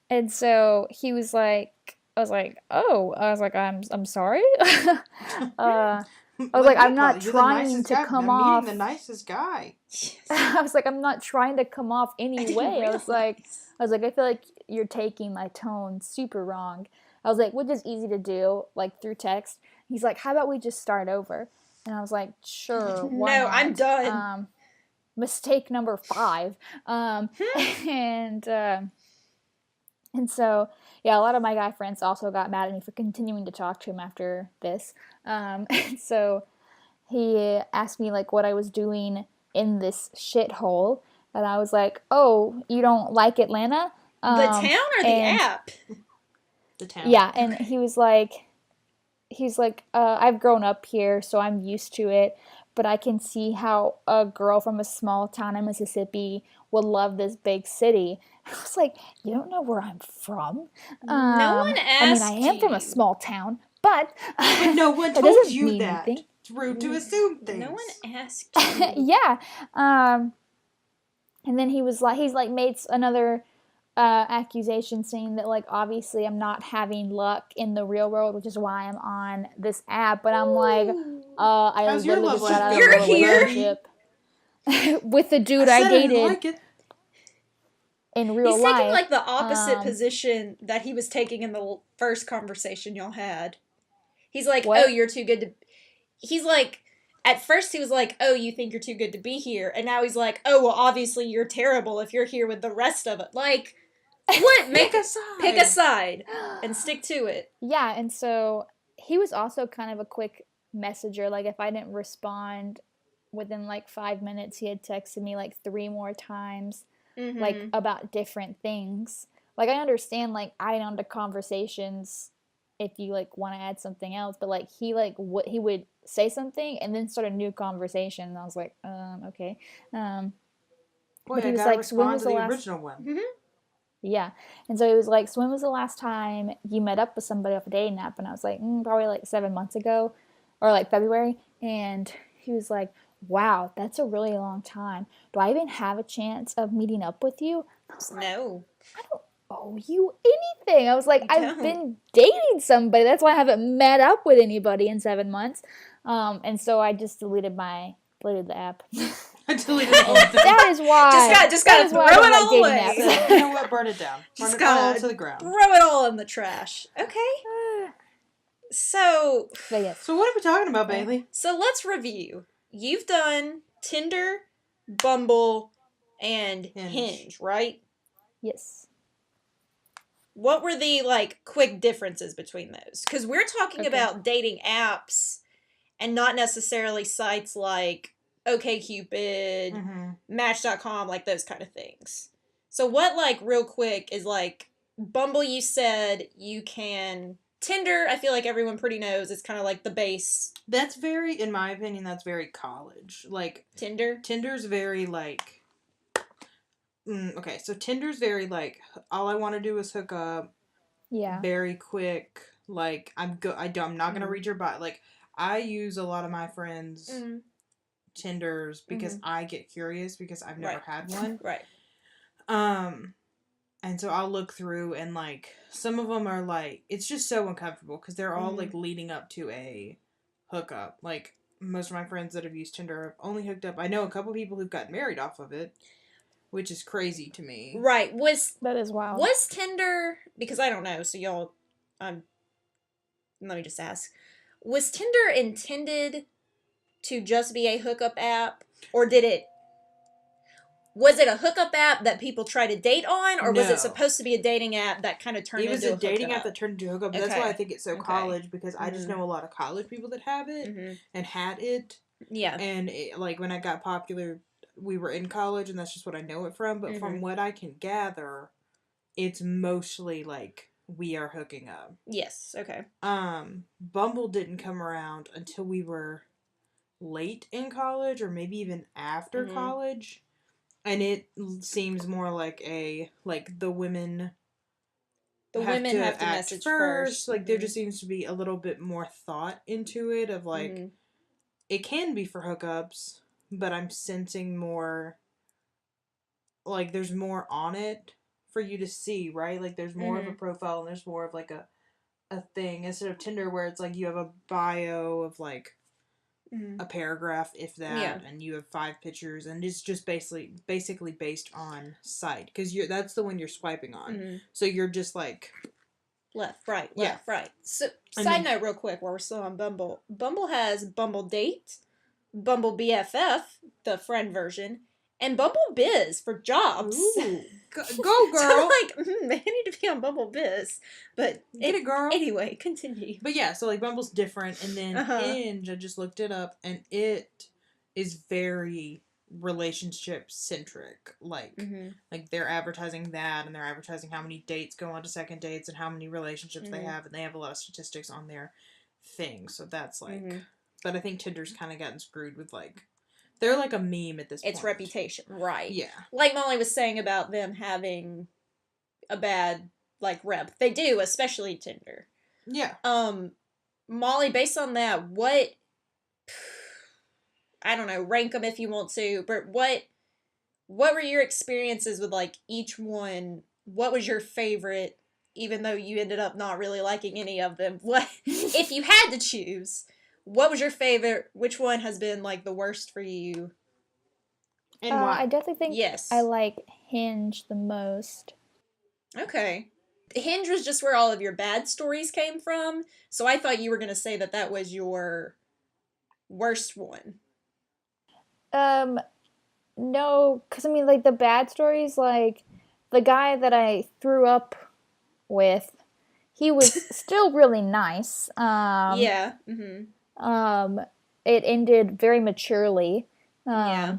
Speaker 1: And so he was like, I was like, I'm sorry. I was like, I'm not trying to come off.
Speaker 2: The nicest guy.
Speaker 1: I was like, I'm not trying to come off any way. I was like, I feel like you're taking my tone super wrong. I was like, which is easy to do, like through text. He's like, how about we just start over? And I was like, sure, why
Speaker 3: No,
Speaker 1: not?
Speaker 3: I'm done.
Speaker 1: Mistake number 5. And so, yeah, a lot of my guy friends also got mad at me for continuing to talk to him after this. And so he asked me like what I was doing in this shithole, and I was like, oh, you don't like Atlanta?
Speaker 3: The town or the app?
Speaker 2: The town.
Speaker 1: Yeah, and he was like, I've grown up here, so I'm used to it, but I can see how a girl from a small town in Mississippi would love this big city. I was like, you don't know where I'm from?
Speaker 3: No one asked
Speaker 1: I mean, I am from a small town, but
Speaker 2: no one
Speaker 1: that
Speaker 2: told
Speaker 1: doesn't
Speaker 2: you
Speaker 1: mean
Speaker 2: that.
Speaker 1: anything.
Speaker 2: It's rude to assume things.
Speaker 3: No one asked you.
Speaker 1: Yeah. And then he's made another accusation saying that like obviously I'm not having luck in the real world, which is why I'm on this app. But I'm like, I literally just got out of a relationship with the dude I dated in real life.
Speaker 3: He's taking like the opposite position that he was taking in the first conversation y'all had. He's like,
Speaker 1: what?
Speaker 3: Oh, you're too good to... He's like, at first he was like, oh, you think you're too good to be here. And now he's like, oh, well, obviously you're terrible if you're here with the rest of it. Like, what? Pick a side and stick to it.
Speaker 1: Yeah, and so he was also kind of a quick messenger. Like, if I didn't respond within like 5 minutes, he had texted me like 3 more times, like about different things. Like, I understand like adding on to conversations if you like want to add something else, but like he would say something and then start a new conversation, and I was like, okay. But he was like, so when was the original one? Mm-hmm. Yeah, and so he was like, so when was the last time you met up with somebody off a dating app? And I was like, probably like 7 months ago, or like February. And he was like, wow, that's a really long time. Do I even have a chance of meeting up with you? I was like,
Speaker 3: no,
Speaker 1: I don't owe you anything. I was like, I've been dating somebody. That's why I haven't met up with anybody in 7 months. And so I just deleted the app.
Speaker 2: I deleted the whole thing.
Speaker 1: That is why.
Speaker 3: Just gotta throw it all away.
Speaker 2: You know what? Burn it down. Burn it all to the ground.
Speaker 3: Throw it all in the trash. Okay. So
Speaker 2: what are we talking about, Bailey?
Speaker 3: So let's review. You've done Tinder, Bumble, and Hinge, right?
Speaker 1: Yes.
Speaker 3: What were the like quick differences between those? Because we're talking about dating apps and not necessarily sites like OkCupid, Match.com, like those kind of things. So what, like, real quick, is, like, Bumble, you said you can... Tinder, I feel like everyone pretty knows, it's kind of like the base.
Speaker 2: That's very, in my opinion, that's very college. Like, Tinder's very, like... okay, so Tinder's very, like, all I want to do is hook up.
Speaker 1: Yeah.
Speaker 2: Very quick. Like, I'm not going to read your bio. Like, I use a lot of my friends' Tinders because I get curious because I've never had one.
Speaker 3: Right.
Speaker 2: And so I'll look through and, like, some of them are, like, it's just so uncomfortable because they're all, like, leading up to a hookup. Like, most of my friends that have used Tinder have only hooked up. I know a couple people who've gotten married off of it, which is crazy to me.
Speaker 3: Right.
Speaker 1: That is wild.
Speaker 3: Was Tinder, because I don't know, so y'all, let me just ask. Was Tinder intended to just be a hookup app, or was it a hookup app that people try to date on, or was it supposed to be a dating app that kind of turned into a hookup?
Speaker 2: It was a dating app that turned into a hookup. That's why I think it's so college, because I just know a lot of college people that have it and had it.
Speaker 3: Yeah.
Speaker 2: And, like, when I got popular, we were in college, and that's just what I know it from. But from what I can gather, it's mostly, like, we are hooking up.
Speaker 3: Yes, okay.
Speaker 2: Bumble didn't come around until we were late in college, or maybe even after college. And it seems more like the women have to message first. Like, there just seems to be a little bit more thought into it of, like, it can be for hookups, but I'm sensing more, like, there's more on it for you to see, right? Like, there's more of a profile, and there's more of, like, a thing, instead of Tinder where it's, like, you have a bio of, like, a paragraph, if that, and you have 5 pictures, and it's just basically based on sight, because that's the one you're swiping on, so you're just, like,
Speaker 3: left, right. So, side note real quick, while we're still on Bumble has Bumble Date, Bumble BFF, the friend version, and Bumble Biz for jobs.
Speaker 2: Ooh, go girl!
Speaker 3: So, like, they need to be on Bumble Biz, but
Speaker 2: get it, girl.
Speaker 3: Anyway, continue.
Speaker 2: But yeah, so, like, Bumble's different, and then Hinge, I just looked it up, and it is very relationship centric. Like, like, they're advertising that, and they're advertising how many dates go on to second dates, and how many relationships they have, and they have a lot of statistics on their thing. So that's like, but I think Tinder's kind of gotten screwed with, like, they're like a meme at this point.
Speaker 3: Its reputation, right?
Speaker 2: Yeah.
Speaker 3: Like Molly was saying about them having a bad, like, rep. They do, especially Tinder.
Speaker 2: Yeah.
Speaker 3: Molly, based on that, what, I don't know, rank them if you want to, but what were your experiences with, like, each one? What was your favorite, even though you ended up not really liking any of them? What, if you had to choose, what was your favorite? Which one has been, like, the worst for you?
Speaker 2: And why?
Speaker 1: I definitely think I like Hinge the most.
Speaker 3: Okay. Hinge was just where all of your bad stories came from, so I thought you were going to say that was your worst one.
Speaker 1: No, because, I mean, like, the bad stories, like, the guy that I threw up with, he was still really nice.
Speaker 3: Yeah.
Speaker 1: It ended very maturely. I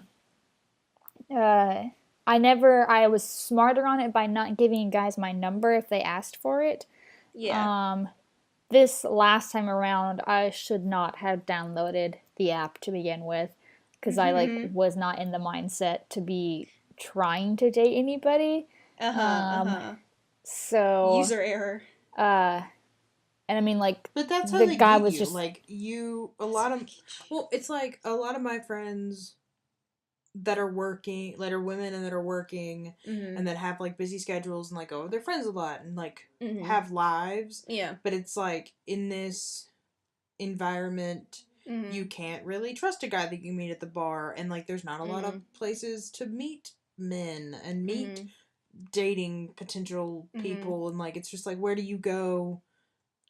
Speaker 1: was smarter on it by not giving guys my number if they asked for it.
Speaker 3: Yeah.
Speaker 1: This last time around, I should not have downloaded the app to begin with, because I, like, was not in the mindset to be trying to date anybody. So
Speaker 3: user error.
Speaker 1: And I mean, like,
Speaker 2: but that's how the guy was just like, it's like a lot of my friends that are working, that are women and that are working, and that have, like, busy schedules, and, like, go with their friends a lot, and, like, have lives.
Speaker 3: Yeah.
Speaker 2: But it's like, in this environment, you can't really trust a guy that you meet at the bar, and, like, there's not a lot of places to meet men and meet dating potential people, and, like, it's just like, where do you go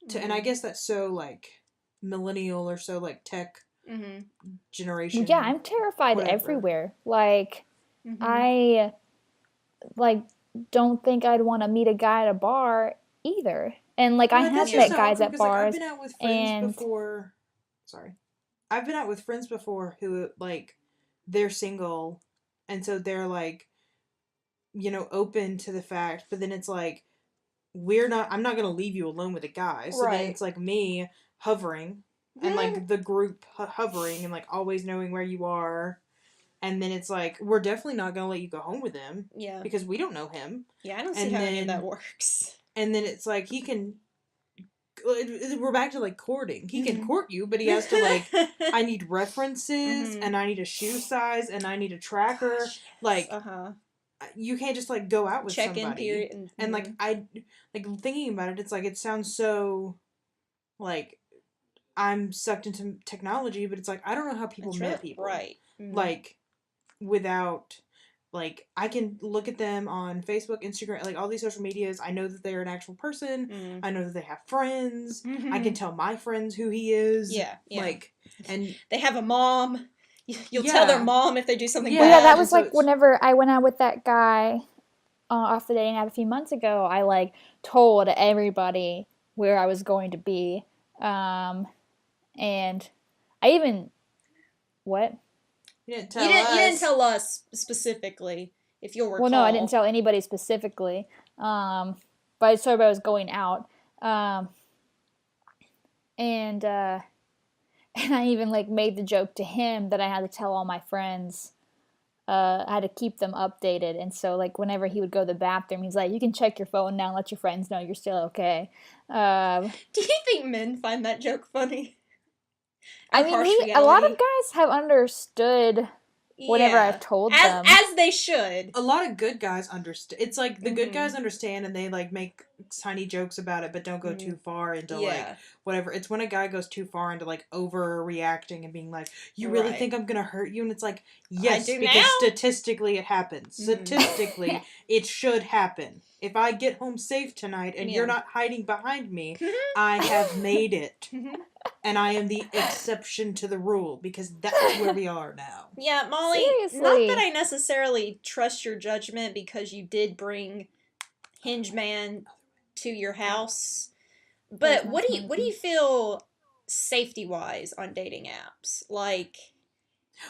Speaker 2: to, and I guess that's so, like, millennial, or so, like, tech generation.
Speaker 1: Yeah, I'm terrified everywhere. Like, I, like, don't think I'd want to meet a guy at a bar either. And, like, I have met guys at bars.
Speaker 2: Like, I've been out with friends before. Sorry. I've been out with friends before who, like, they're single, and so they're, like, open to the fact, but then it's like, I'm not going to leave you alone with a guy. So then it's like me hovering and like the group hovering and like always knowing where you are. And then it's like, we're definitely not going to let you go home with him.
Speaker 3: Yeah.
Speaker 2: Because we don't know him.
Speaker 3: Yeah, I don't see how any of that works.
Speaker 2: And then it's like, we're back to like courting. He can court you, but he has to like, I need references and I need a shoe size and I need a tracker. Gosh, yes. Like, you can't just like go out with somebody. Check-in period. And like, I, like thinking about it, it's like, it sounds so like I'm sucked into technology, but it's like, I don't know how people met people. Right. Like, without, like, I can look at them on Facebook, Instagram, like all these social medias. I know that they're an actual person. I know that they have friends. I can tell my friends who he is. Yeah. Like, and
Speaker 3: they have a mom. You'll tell their mom if they do something bad.
Speaker 1: Well, yeah, that was like whenever I went out with that guy off the dating app a few months ago, I like told everybody where I was going to be. And I even, what?
Speaker 3: You didn't tell us specifically, if you'll recall.
Speaker 1: Well, no, I didn't tell anybody specifically. But I told everybody I was going out. And I even like made the joke to him that I had to tell all my friends. I had to keep them updated, and so like whenever he would go to the bathroom, he's like, "You can check your phone now and let your friends know you're still okay."
Speaker 3: Do you think men find that joke funny?
Speaker 1: I mean, a lot of guys have understood whatever I've told them.
Speaker 3: As they should.
Speaker 2: A lot of good guys understand. It's like the good guys understand and they like make tiny jokes about it, but don't go too far into like whatever. It's when a guy goes too far into like overreacting and being like, "You really think I'm gonna hurt you?" And it's like, yes, because statistically it happens. Statistically, it should happen. If I get home safe tonight and you're not hiding behind me, I have made it. And I am the exception to the rule, because that's where we are now.
Speaker 3: Yeah, Molly, seriously. Not that I necessarily trust your judgment, because you did bring Hinge Man to your house. But what do you feel safety-wise on dating apps? Like...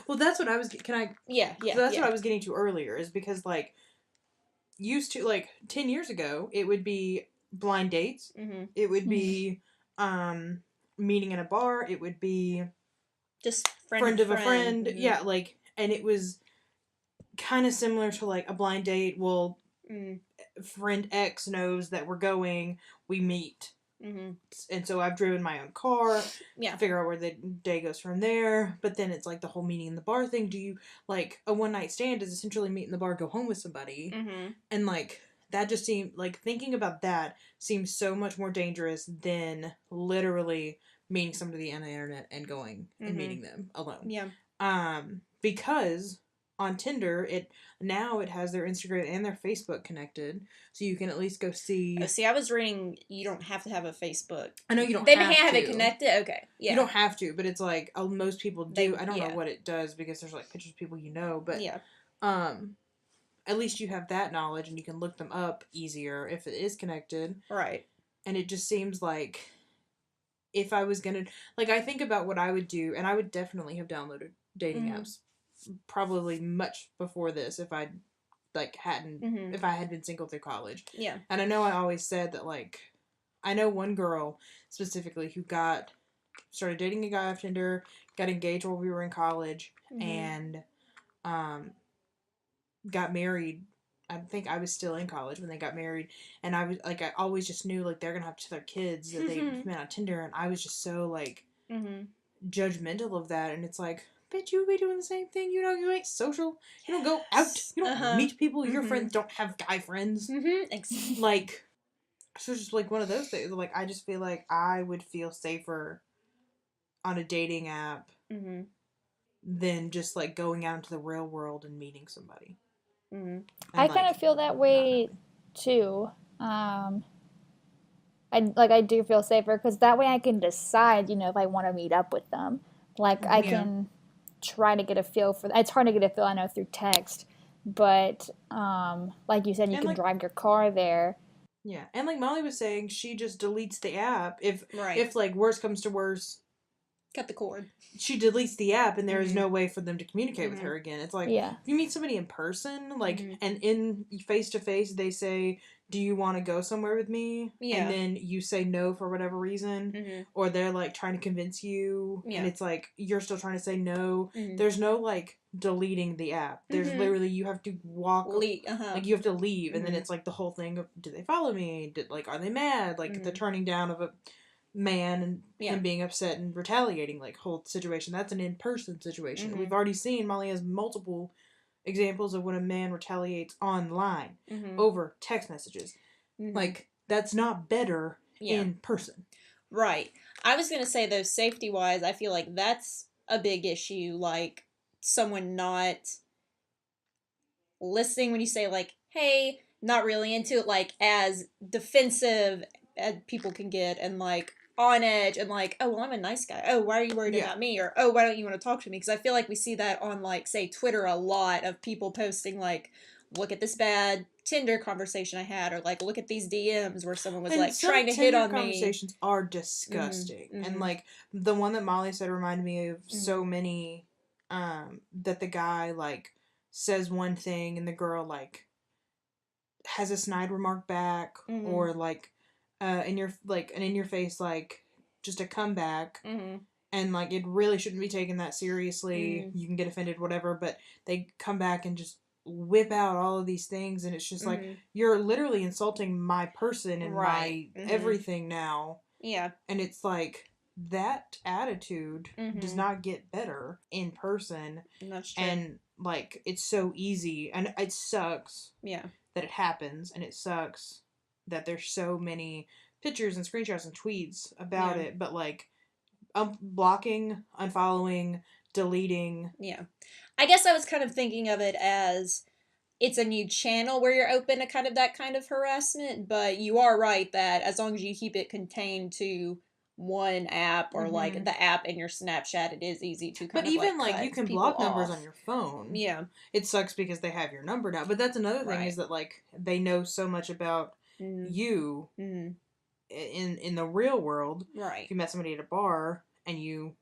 Speaker 2: Well, that's what I was... Can I...
Speaker 3: Yeah.
Speaker 2: So that's what I was getting to earlier, is because, like, used to, like, 10 years ago, it would be blind dates. It would be, meeting in a bar. It would be
Speaker 3: just
Speaker 2: friend of a friend. Yeah, like, and it was kind of similar to like a blind date. Well, friend X knows that we're going, we meet. And so I've driven my own car. Yeah. Figure out where the day goes from there. But then it's like the whole meeting in the bar thing. Do you, like, a one night stand is essentially meet in the bar, go home with somebody. And like, that just seemed, like, thinking about that seems so much more dangerous than literally meeting somebody on the internet and going and meeting them alone. Yeah. Because on Tinder, it has their Instagram and their Facebook connected, so you can at least go see.
Speaker 3: Oh, see, I was reading you don't have to have a Facebook.
Speaker 2: I know you don't.
Speaker 3: They have it connected. Okay, yeah.
Speaker 2: You don't have to, but it's like most people do. I don't know what it does, because there's like pictures of people you know, but yeah. At least you have that knowledge and you can look them up easier if it is connected.
Speaker 3: Right.
Speaker 2: And it just seems like if I was gonna, like, I think about what I would do, and I would definitely have downloaded dating apps probably much before this if I like hadn't if I had been single through college. Yeah. And I know I always said that, like, I know one girl specifically who started dating a guy off Tinder, got engaged while we were in college, and got married. I think I was still in college when they got married, and I was like, I always just knew like they're gonna have their kids that they met on Tinder, and I was just so like judgmental of that. And it's like, bitch, you be doing the same thing. You know, you ain't social. You don't go out. You don't meet people. Your friends don't have guy friends. Exactly. Like, so it's just like one of those things. Like, I just feel like I would feel safer on a dating app than just like going out into the real world and meeting somebody.
Speaker 1: I kind of feel that way too. I do feel safer, because that way I can decide, if I want to meet up with them. Like, I can try to get a feel for that. It's hard to get a feel, I know, through text, but like you said, you can drive your car there.
Speaker 2: Yeah, and like Molly was saying, she just deletes the app if like worse comes to worse.
Speaker 3: Cut the cord.
Speaker 2: she deletes the app and there is no way for them to communicate with her again. It's like,
Speaker 1: Yeah.
Speaker 2: if you meet somebody in person, like, and in face-to-face they say, do you want to go somewhere with me?
Speaker 3: Yeah.
Speaker 2: And then you say no for whatever reason, or they're, like, trying to convince you, and it's like, you're still trying to say no. There's no, like, deleting the app. There's literally, you have to walk, like, you have to leave, and then it's, like, the whole thing of, do they follow me? Are they mad? Like, the turning down of a man and him being upset and retaliating, like, whole situation. That's an in-person situation. We've already seen, Molly has multiple examples of when a man retaliates online over text messages. Like, that's not better in person.
Speaker 3: Right. I was gonna say, though, safety-wise, I feel like that's a big issue, like, someone not listening when you say, like, hey, not really into it, like, as defensive as people can get, and, like, on edge, and, like, oh, well, I'm a nice guy. Oh, why are you worried about me? Or, oh, why don't you want to talk to me? Because I feel like we see that on, like, say, Twitter a lot, of people posting, like, look at this bad Tinder conversation I had, or, like, look at these DMs where someone was, and like, trying to hit on me.
Speaker 2: Conversations are disgusting. And, like, the one that Molly said reminded me of so many, that the guy, like, says one thing and the girl, like, has a snide remark back, or, like, in your face, like, just a comeback, and, like, it really shouldn't be taken that seriously. You can get offended, whatever, but they come back and just whip out all of these things, and it's just like, you're literally insulting my person and my everything now. Yeah. And it's like, that attitude does not get better in person. That's true. And, like, it's so easy, and it sucks that it happens, and it sucks that there's so many pictures and screenshots and tweets about it, but, like, blocking, unfollowing, deleting. Yeah.
Speaker 3: I guess I was kind of thinking of it as, it's a new channel where you're open to kind of that kind of harassment, but you are right that as long as you keep it contained to one app, or like the app in your Snapchat, it is easy to kind of, even like,
Speaker 2: you can block numbers on your phone. Yeah. It sucks because they have your number now, but that's another thing, is that, like, they know so much about you in the real world. Right. If you met somebody at a bar and you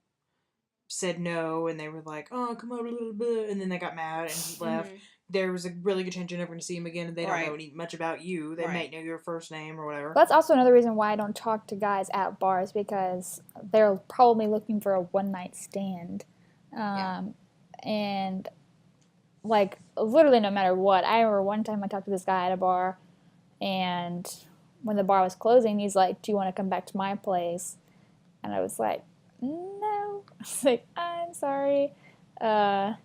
Speaker 2: said no and they were like, oh, come on, blah, blah, blah, and then they got mad and left, there was a really good chance you're never going to see them again, and they don't know much about you. They might know your first name or whatever.
Speaker 1: That's also another reason why I don't talk to guys at bars, because they're probably looking for a one-night stand. And, like, literally no matter what. I remember one time I talked to this guy at a bar, and when the bar was closing, he's like, do you want to come back to my place? And I was like, no. I was like, I'm sorry. But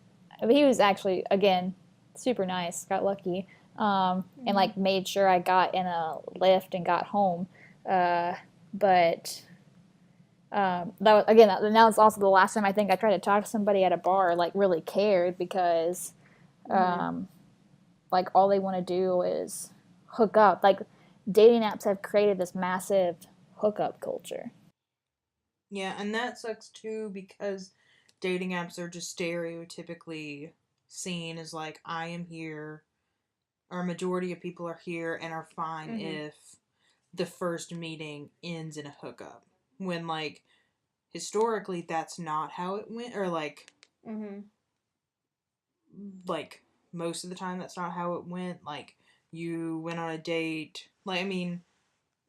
Speaker 1: he was actually, again, super nice, got lucky, and, like, made sure I got in a lift and got home, but that was, again, that was also the last time I think I tried to talk to somebody at a bar, like, really cared, because, like, all they want to do is hook up. Like, dating apps have created this massive hookup culture.
Speaker 2: Yeah, and that sucks, too, because dating apps are just stereotypically seen as, like, I am here, or a majority of people are here and are fine if the first meeting ends in a hookup. When, like, historically, that's not how it went, or, like, like, most of the time that's not how it went. Like, you went on a date. Like, I mean,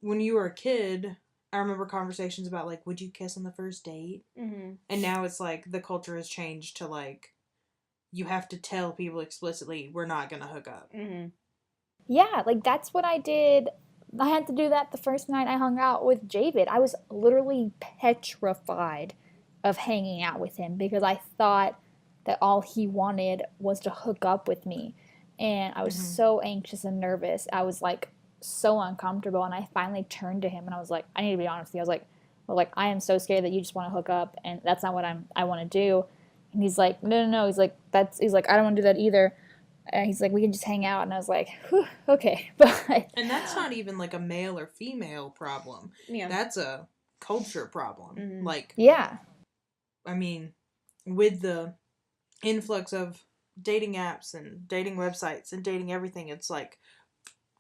Speaker 2: when you were a kid, I remember conversations about, like, would you kiss on the first date? And now it's, like, the culture has changed to, like, you have to tell people explicitly, we're not gonna hook up.
Speaker 1: Yeah, like, that's what I did. I had to do that the first night I hung out with Javid. I was literally petrified of hanging out with him, because I thought that all he wanted was to hook up with me. And I was so anxious and nervous. I was, like, so uncomfortable. And I finally turned to him and I was like, I need to be honest with you. I was like, well, like, I am so scared that you just want to hook up, and that's not what I want to do. And he's like, no. He's like, I don't want to do that either. He's like, we can just hang out. And I was like, whew, okay. But
Speaker 2: and that's not even, like, a male or female problem. Yeah. That's a culture problem. Like, yeah. I mean, with the influx of dating apps and dating websites and dating everything, it's like,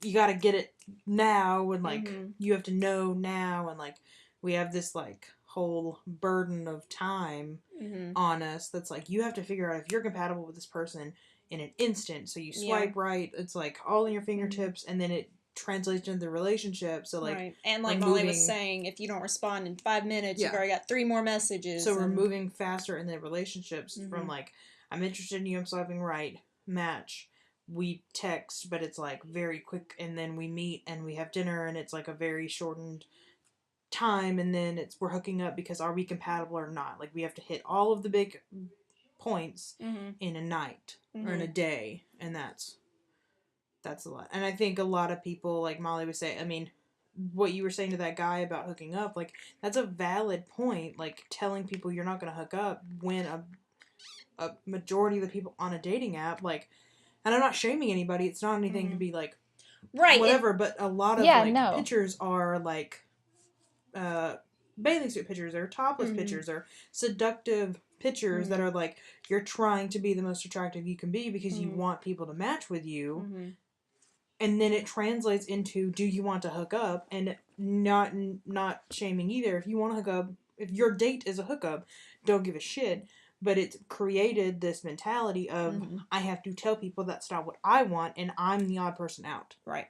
Speaker 2: you gotta get it now, and, like, you have to know now, and, like, we have this, like, whole burden of time on us that's like, you have to figure out if you're compatible with this person in an instant. So you swipe right, it's like all in your fingertips, and then it translates into the relationship. So like,
Speaker 3: right. And like Molly was saying, if you don't respond in 5 minutes, you've already got 3 more messages.
Speaker 2: So we're moving faster in the relationships from like, I'm interested in you, I'm swiping right, match, we text, but it's like very quick, and then we meet and we have dinner, and it's like a very shortened time, and then we're hooking up because are we compatible or not? Like, we have to hit all of the big points in a night or in a day, and that's a lot. And I think a lot of people, like Molly was saying, I mean, what you were saying to that guy about hooking up, like, that's a valid point. Like, telling people you're not going to hook up when a majority of the people on a dating app, like, and I'm not shaming anybody, it's not anything to be like, whatever, but a lot of pictures are like bathing suit pictures or topless pictures or seductive pictures that are like, you're trying to be the most attractive you can be because you want people to match with you. And then it translates into, do you want to hook up? And not shaming either. If you want to hook up, if your date is a hookup, don't give a shit. But it's created this mentality of, I have to tell people that's not what I want, and I'm the odd person out.
Speaker 3: Right.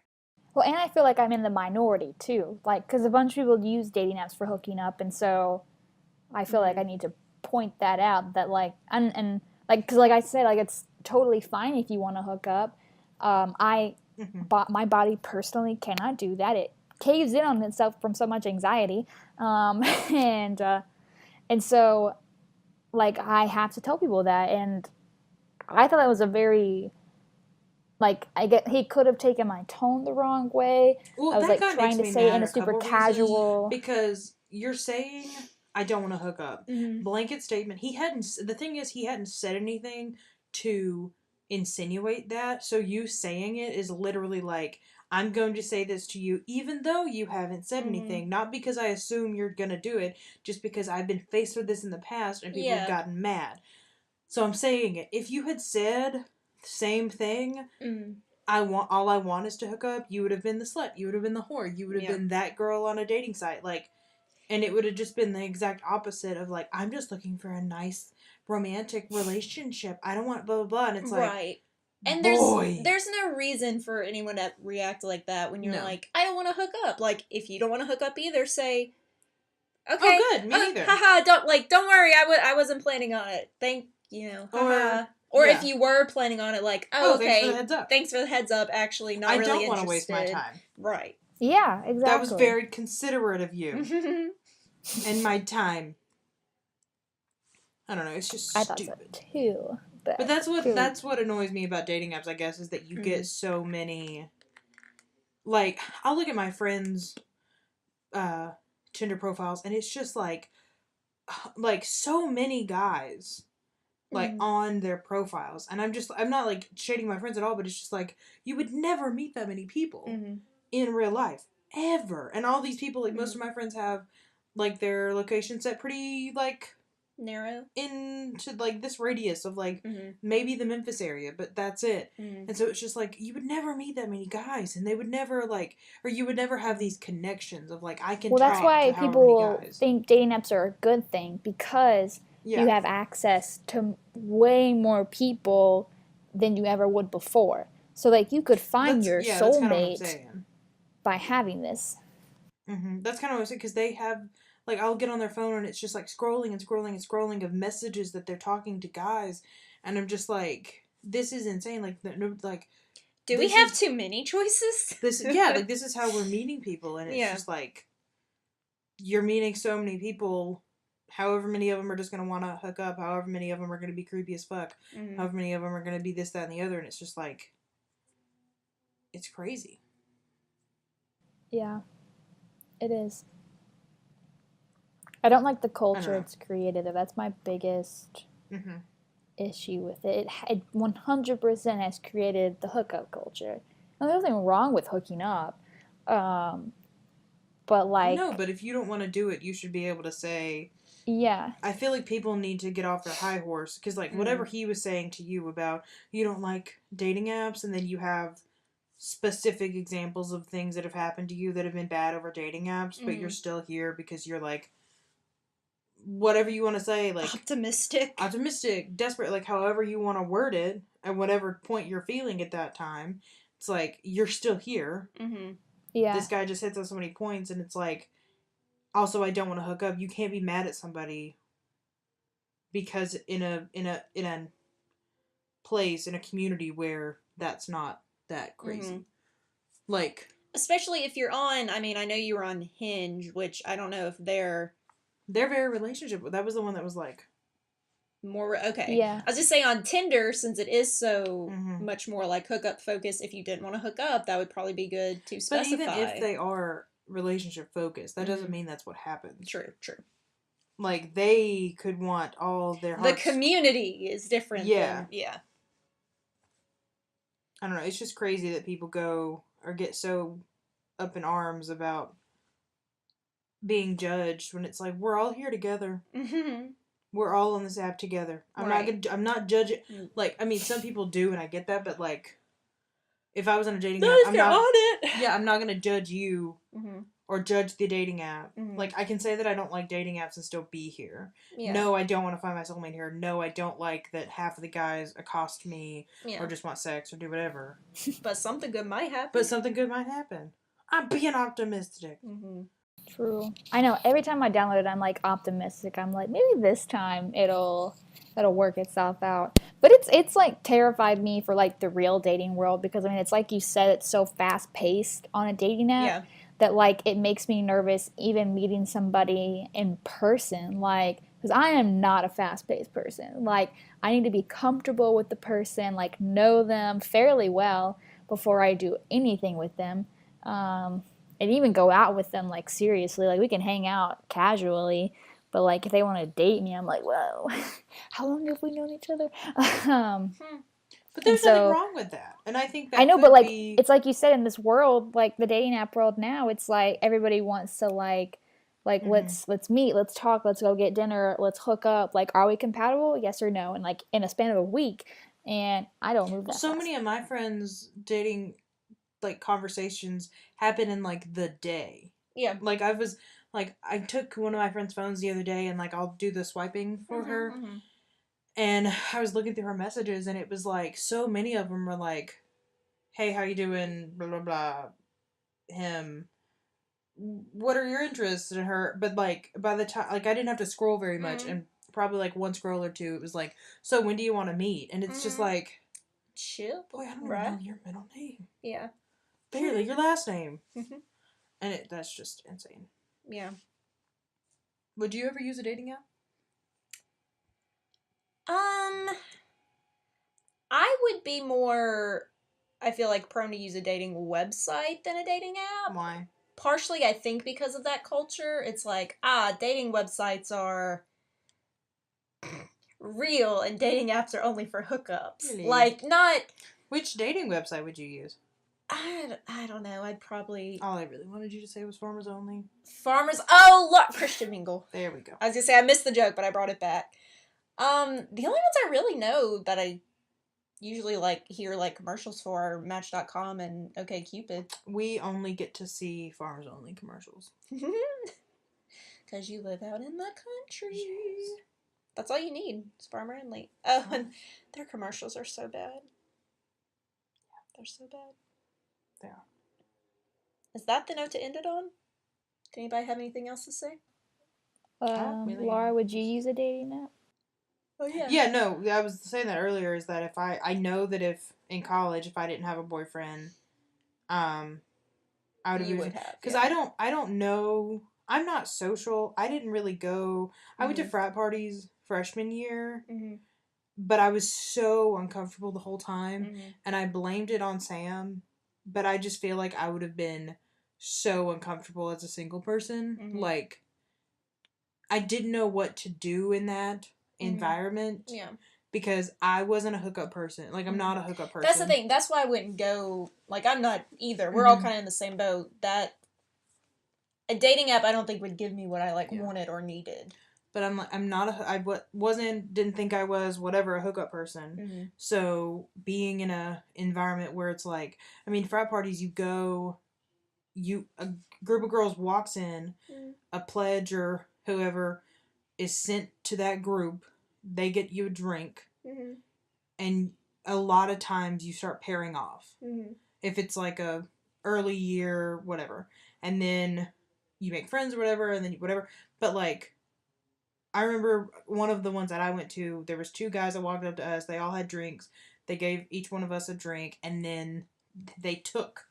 Speaker 1: Well, and I feel like I'm in the minority too. Like, because a bunch of people use dating apps for hooking up, and so I feel like I need to point that out. That like, and like, because like I said, like, it's totally fine if you want to hook up. My body personally cannot do that. It caves in on itself from so much anxiety, and so like, I have to tell people that, and I thought that was a very, like, he could have taken my tone the wrong way.
Speaker 2: Well,
Speaker 1: I was like trying to say it in a super casual.
Speaker 2: Because you're saying, I don't want to hook up. Blanket statement. The thing is, he hadn't said anything to insinuate that. So you saying it is literally like, I'm going to say this to you, even though you haven't said anything. Not because I assume you're going to do it, just because I've been faced with this in the past and people have gotten mad. So I'm saying it. If you had said the same thing, all I want is to hook up, you would have been the slut, you would have been the whore, you would have been that girl on a dating site, like, and it would have just been the exact opposite of like, I'm just looking for a nice romantic relationship, I don't want blah blah blah, and it's like,
Speaker 3: right. And there's no reason for anyone to react like that when you're like, I don't want to hook up. Like, if you don't want to hook up either, say, okay,
Speaker 2: oh good, me neither,
Speaker 3: haha, don't worry, I wasn't planning on it, thank you, haha. Or if you were planning on it, like, okay, thanks for the heads up, actually not really interested. I don't want to waste my time. Right.
Speaker 1: Yeah, exactly.
Speaker 2: That was very considerate of you. And my time. I don't know, it's just stupid. I thought so too. But that's what annoys me about dating apps, I guess, is that you get so many, like, I'll look at my friends' Tinder profiles, and it's just like so many guys like on their profiles, and I'm not like shading my friends at all, but it's just like, you would never meet that many people in real life ever, and all these people, like, most of my friends have like their location set pretty like
Speaker 3: narrow
Speaker 2: into like this radius of like maybe the Memphis area, but that's it. And so it's just like, you would never meet that many guys, and they would never like, or you would never have these connections of like, I can talk to
Speaker 1: that's why people think dating apps are a good thing, because you have access to way more people than you ever would before. So like, you could find your soulmate by having this.
Speaker 2: That's kind of what I'm saying, because they have, like, I'll get on their phone and it's just like scrolling and scrolling and scrolling of messages that they're talking to guys, and I'm just like, this is insane. Like,
Speaker 3: do we have too many choices?
Speaker 2: Like, this is how we're meeting people, and it's just like, you're meeting so many people. However many of them are just going to want to hook up, however many of them are going to be creepy as fuck, however many of them are going to be this, that, and the other, and it's just like, it's crazy.
Speaker 1: Yeah, it is. I don't like the culture it's created. That's my biggest issue with it. It 100% has created the hookup culture. Now, there's nothing wrong with hooking up, but like...
Speaker 2: No, but if you don't want to do it, you should be able to say...
Speaker 1: Yeah.
Speaker 2: I feel like people need to get off their high horse, because like, whatever he was saying to you about, you don't like dating apps, and then you have specific examples of things that have happened to you that have been bad over dating apps, but you're still here because you're like, whatever you want to say, like
Speaker 3: optimistic,
Speaker 2: desperate, like however you want to word it, at whatever point you're feeling at that time, it's like you're still here.
Speaker 3: Mm-hmm.
Speaker 1: Yeah.
Speaker 2: This guy just hits on so many points, and it's like, also I don't want to hook up. You can't be mad at somebody because in a place, in a community where that's not that crazy.
Speaker 3: Mm-hmm.
Speaker 2: Like,
Speaker 3: especially if you're on, I mean, I know you were on Hinge, which I don't know if they're
Speaker 2: very relationship. That was the one that was like
Speaker 3: more okay.
Speaker 1: Yeah.
Speaker 3: I was just saying on Tinder, since it is so much more like hookup focused, if you didn't want to hook up, that would probably be good to specify.
Speaker 2: But even if they are relationship focused, that doesn't mean that's what happens.
Speaker 3: True.
Speaker 2: Like, they could want all their hearts.
Speaker 3: The community is different.
Speaker 2: Yeah.
Speaker 3: Yeah.
Speaker 2: I don't know. It's just crazy that people go or get so up in arms about being judged when it's like, we're all here together.
Speaker 3: Mm-hmm.
Speaker 2: We're all on this app together. I'm not judging. Like, I mean, some people do, and I get that, but like, if I was on a dating app, I'm not
Speaker 3: on it.
Speaker 2: Yeah, I'm not gonna judge you
Speaker 3: mm-hmm.
Speaker 2: or judge the dating app.
Speaker 3: Mm-hmm.
Speaker 2: Like, I can say that I don't like dating apps and still be here.
Speaker 3: Yeah.
Speaker 2: No, I don't want to find my soulmate here. No, I don't like that half of the guys accost me or just want sex or do whatever.
Speaker 3: But something good might happen.
Speaker 2: I'm being optimistic.
Speaker 3: Mm-hmm.
Speaker 1: True. I know. Every time I download it, I'm like optimistic. I'm like, maybe this time it'll work itself out. But it's like terrified me for like the real dating world, because I mean, it's like you said, it's so fast paced on a dating app that like it makes me nervous even meeting somebody in person. Like, because I am not a fast paced person. Like, I need to be comfortable with the person, like know them fairly well before I do anything with them. And even go out with them, like, seriously. Like, we can hang out casually, but, like, if they want to date me, I'm like, whoa, how long have we known each other?
Speaker 2: But there's nothing wrong with that. And I think that
Speaker 1: I know, but, like, it's like you said, in this world, like, the dating app world now, it's like everybody wants to, like let's meet, let's talk, let's go get dinner, let's hook up. Like, are we compatible? Yes or no? And, like, in a span of a week. And I don't move that fast.
Speaker 2: Many of my friends dating, like, conversations happen in, like, the day.
Speaker 3: Yeah.
Speaker 2: Like, I took one of my friend's phones the other day, and, like, I'll do the swiping for her. Mm-hmm. And I was looking through her messages, and it was, like, so many of them were, like, hey, how you doing, blah, blah, blah, him, what are your interests in her? But, like, by the time, like, I didn't have to scroll very much, and probably, like, one scroll or two, it was, like, so when do you want to meet? And it's just, like,
Speaker 3: chill.
Speaker 2: Boy, I don't know your middle name.
Speaker 3: Yeah.
Speaker 2: Barely your last name. And that's just insane.
Speaker 3: Yeah.
Speaker 2: Would you ever use a dating app?
Speaker 3: I would be more, I feel like, prone to use a dating website than a dating app.
Speaker 2: Why?
Speaker 3: Partially, I think, because of that culture. It's like, dating websites are real and dating apps are only for hookups.
Speaker 2: Really?
Speaker 3: Like, not...
Speaker 2: Which dating website would you use?
Speaker 3: I don't know. I'd probably...
Speaker 2: All I really wanted you to say was Farmers Only.
Speaker 3: Oh, look! Christian Mingle.
Speaker 2: There we go.
Speaker 3: I was gonna say, I missed the joke, but I brought it back. The only ones I really know that I usually, like, hear, like, commercials for are Match.com and OkCupid.
Speaker 2: We only get to see Farmers Only commercials.
Speaker 3: Because you live out in the country. Yes. That's all you need. It's Farmer Only. Oh, and their commercials are so bad. They're so bad.
Speaker 2: They are.
Speaker 3: Is that the note to end it on? Does anybody have anything else to say?
Speaker 1: Laura, would you use a dating app?
Speaker 3: Oh, yeah.
Speaker 2: Yeah, no, I was saying that earlier, is that if I know that if in college, if I didn't have a boyfriend, I would have.
Speaker 3: You would have.
Speaker 2: Because I don't know, I'm not social. I didn't really go, I went to frat parties freshman year, but I was so uncomfortable the whole time, and I blamed it on Sam, but I just feel like I would have been so uncomfortable as a single person. Like, I didn't know what to do in that environment. Yeah. Because I wasn't a hookup person. Like, I'm not a hookup person.
Speaker 3: That's the thing. That's why I wouldn't go. Like, I'm not either. We're all kind of in the same boat. That a dating app, I don't think would give me what I wanted or needed.
Speaker 2: But I'm not didn't think I was whatever a hookup person. So being in a environment where it's like, I mean, frat parties, a group of girls walks in, a pledge or whoever, is sent to that group. They get you a drink.
Speaker 3: Mm-hmm.
Speaker 2: And a lot of times you start pairing off.
Speaker 3: Mm-hmm.
Speaker 2: If it's like a early year, whatever. And then you make friends or whatever, and then whatever. But, like, I remember one of the ones that I went to, there was 2 guys that walked up to us. They all had drinks. They gave each one of us a drink, and then they took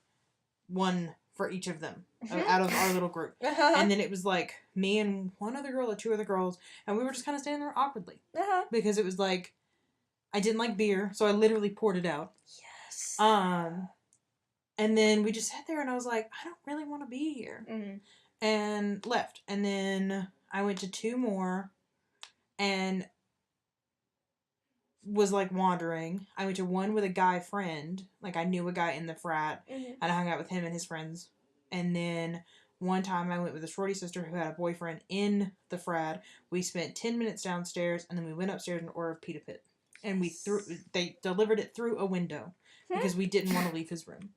Speaker 2: one for each of them out of our little group. And then it was like me and one other girl or 2 other girls, and we were just kind of standing there awkwardly. Because it was like, I didn't like beer, so I literally poured it out.
Speaker 3: Yes.
Speaker 2: And then we just sat there, and I was like, I don't really want to be here.
Speaker 3: Mm-hmm.
Speaker 2: And left. And then I went to 2 more, and was, like, wandering. I went to one with a guy friend. Like, I knew a guy in the frat, and I hung out with him and his friends. And then one time I went with a sorority sister who had a boyfriend in the frat. We spent 10 minutes downstairs, and then we went upstairs and ordered pita pit. And they delivered it through a window because we didn't want to leave his room.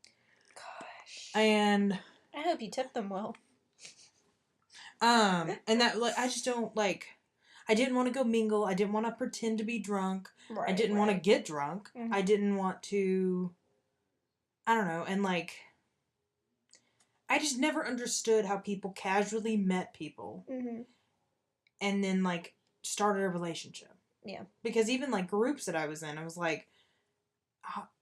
Speaker 3: Gosh.
Speaker 2: And
Speaker 3: I hope you tipped them well.
Speaker 2: and that, like, I just don't, like, I didn't want to go mingle. I didn't want to pretend to be drunk.
Speaker 3: Right,
Speaker 2: I didn't want to get drunk.
Speaker 3: Mm-hmm.
Speaker 2: I didn't want to, I don't know, and, like, I just never understood how people casually met people and then, like, started a relationship.
Speaker 3: Yeah.
Speaker 2: Because even, like, groups that I was in, I was like,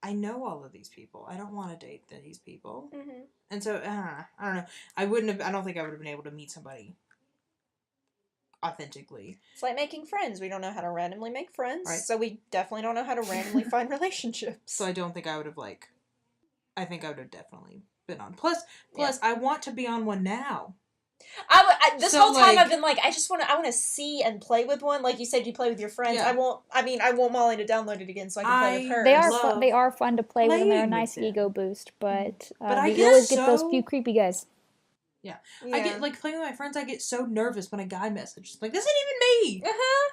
Speaker 2: I know all of these people. I don't want to date these people.
Speaker 3: Mm-hmm.
Speaker 2: And so, I don't know. I don't think I would have been able to meet somebody authentically.
Speaker 3: It's like making friends. We don't know how to randomly make friends.
Speaker 2: Right.
Speaker 3: So we definitely don't know how to randomly find relationships.
Speaker 2: So I don't think I would have, like, I think I would have definitely been on. Plus, I want to be on one now.
Speaker 3: This whole time I've been like, I want to see and play with one. Like you said, you play with your friends.
Speaker 2: Yeah.
Speaker 3: I want Molly to download it again so I can play with her.
Speaker 1: They are fun to play with, and they're a nice ego boost, but you always get those few creepy guys.
Speaker 2: Yeah. I get, like, playing with my friends, I get so nervous when a guy messages. Like, this isn't even me!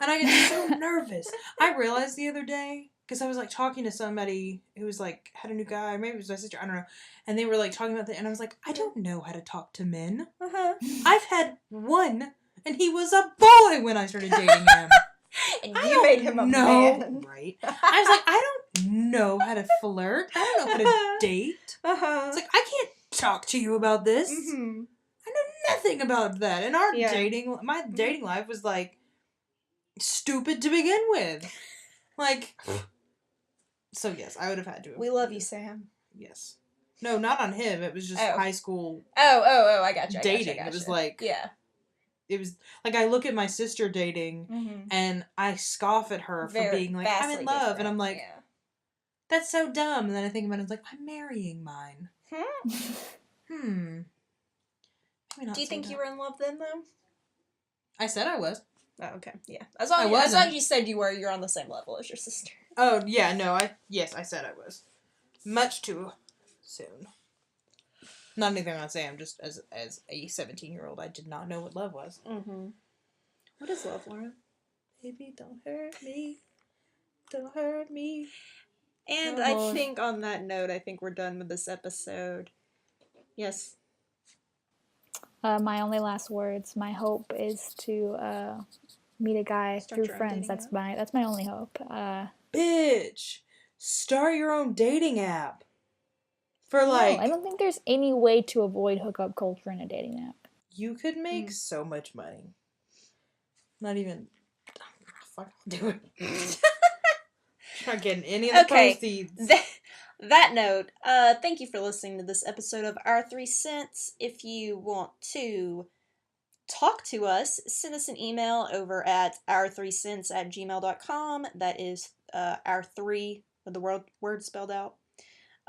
Speaker 2: And I get so nervous. I realized the other day, because I was, like, talking to somebody who was, like, had a new guy, maybe it was my sister, I don't know, and they were, like, talking about that, and I was like, I don't know how to talk to men. I've had one, and he was a boy when I started dating him.
Speaker 3: And you made him a man.
Speaker 2: Right? I was like, I don't know how to flirt. I don't know how to date. It's like, I can't talk to you about this.
Speaker 3: Mm-hmm.
Speaker 2: I know nothing about that. And my dating life was, like, stupid to begin with. Like, so yes, I would have had to.
Speaker 3: We love you, Sam.
Speaker 2: Yes. No, not on him. It was just high school.
Speaker 3: I got you.
Speaker 2: Dating. It was like, it was like, I look at my sister dating and I scoff at her for being like, I'm in love. Different. And I'm like, that's so dumb. And then I think about it, it's like, I'm marrying mine.
Speaker 3: Do you think you were in love then, though?
Speaker 2: I said I was.
Speaker 3: Oh, okay. Yeah. As long as you said you were, you're on the same level as your sister.
Speaker 2: Oh, yeah, no, I said I was. Much too soon. Not anything I'm not saying, I'm just, as a 17-year-old, I did not know what love was.
Speaker 3: Mm-hmm. What is love, Laura?
Speaker 2: Baby, don't hurt me. Don't hurt me.
Speaker 3: And I think on that note, I think we're done with this episode. Yes.
Speaker 1: My only last words. My hope is to meet a guy through friends. That's my only hope.
Speaker 2: Bitch, start your own dating app. For like,
Speaker 1: no, I don't think there's any way to avoid hookup culture in a dating app.
Speaker 2: You could make so much money. Not even. Fuck, I'll do it. Not getting any of the proceeds.
Speaker 3: That note, thank you for listening to this episode of Our 3 Cents. If you want to talk to us, send us an email over at ourthreecents@gmail.com. That is our 3 with the word spelled out.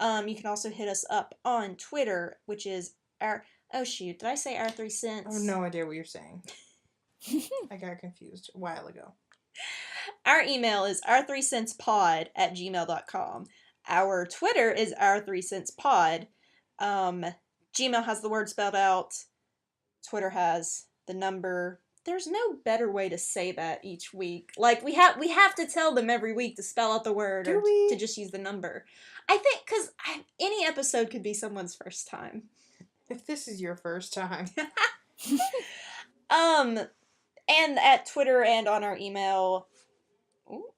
Speaker 3: You can also hit us up on Twitter, which is oh shoot, did I say Our 3 Cents?
Speaker 2: I have no idea what you're saying. I got confused a while ago.
Speaker 3: Our email is ourthreecentspod@gmail.com. Our Twitter is ourthreecentspod. Gmail has the word spelled out. Twitter has the number. There's no better way to say that each week. Like, we have to tell them every week to spell out the word or to just use the number. I think, because any episode could be someone's first time.
Speaker 2: If this is your first time.
Speaker 3: And at Twitter and on our email. Ooh.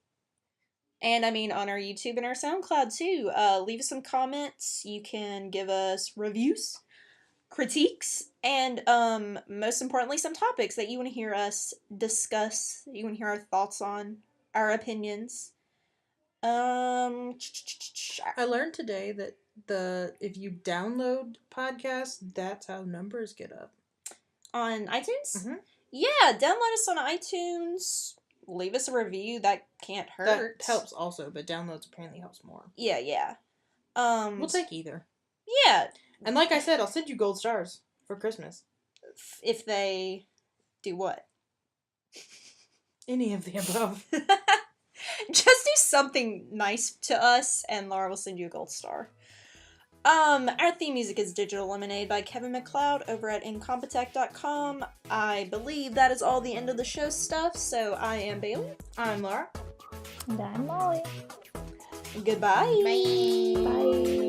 Speaker 3: And I mean on our YouTube and our SoundCloud too. Leave us some comments. You can give us reviews, critiques, and most importantly, some topics that you want to hear us discuss. You want to hear our thoughts on, our opinions.
Speaker 2: I learned today that if you download podcasts, that's how numbers get up.
Speaker 3: On iTunes?
Speaker 2: Mm-hmm.
Speaker 3: Yeah, download us on iTunes. Leave us a review. That can't hurt.
Speaker 2: That helps also, but downloads apparently helps more.
Speaker 3: Yeah.
Speaker 2: We'll take either.
Speaker 3: Yeah.
Speaker 2: And like I said, I'll send you gold stars for Christmas.
Speaker 3: If they do what?
Speaker 2: Any of the above.
Speaker 3: Just do something nice to us, and Laura will send you a gold star. Our theme music is Digital Lemonade by Kevin MacLeod over at incompetech.com. I believe that is all the end of the show stuff, so I am Bailey.
Speaker 2: I'm Laura.
Speaker 1: And I'm Molly.
Speaker 3: Goodbye.
Speaker 1: Bye.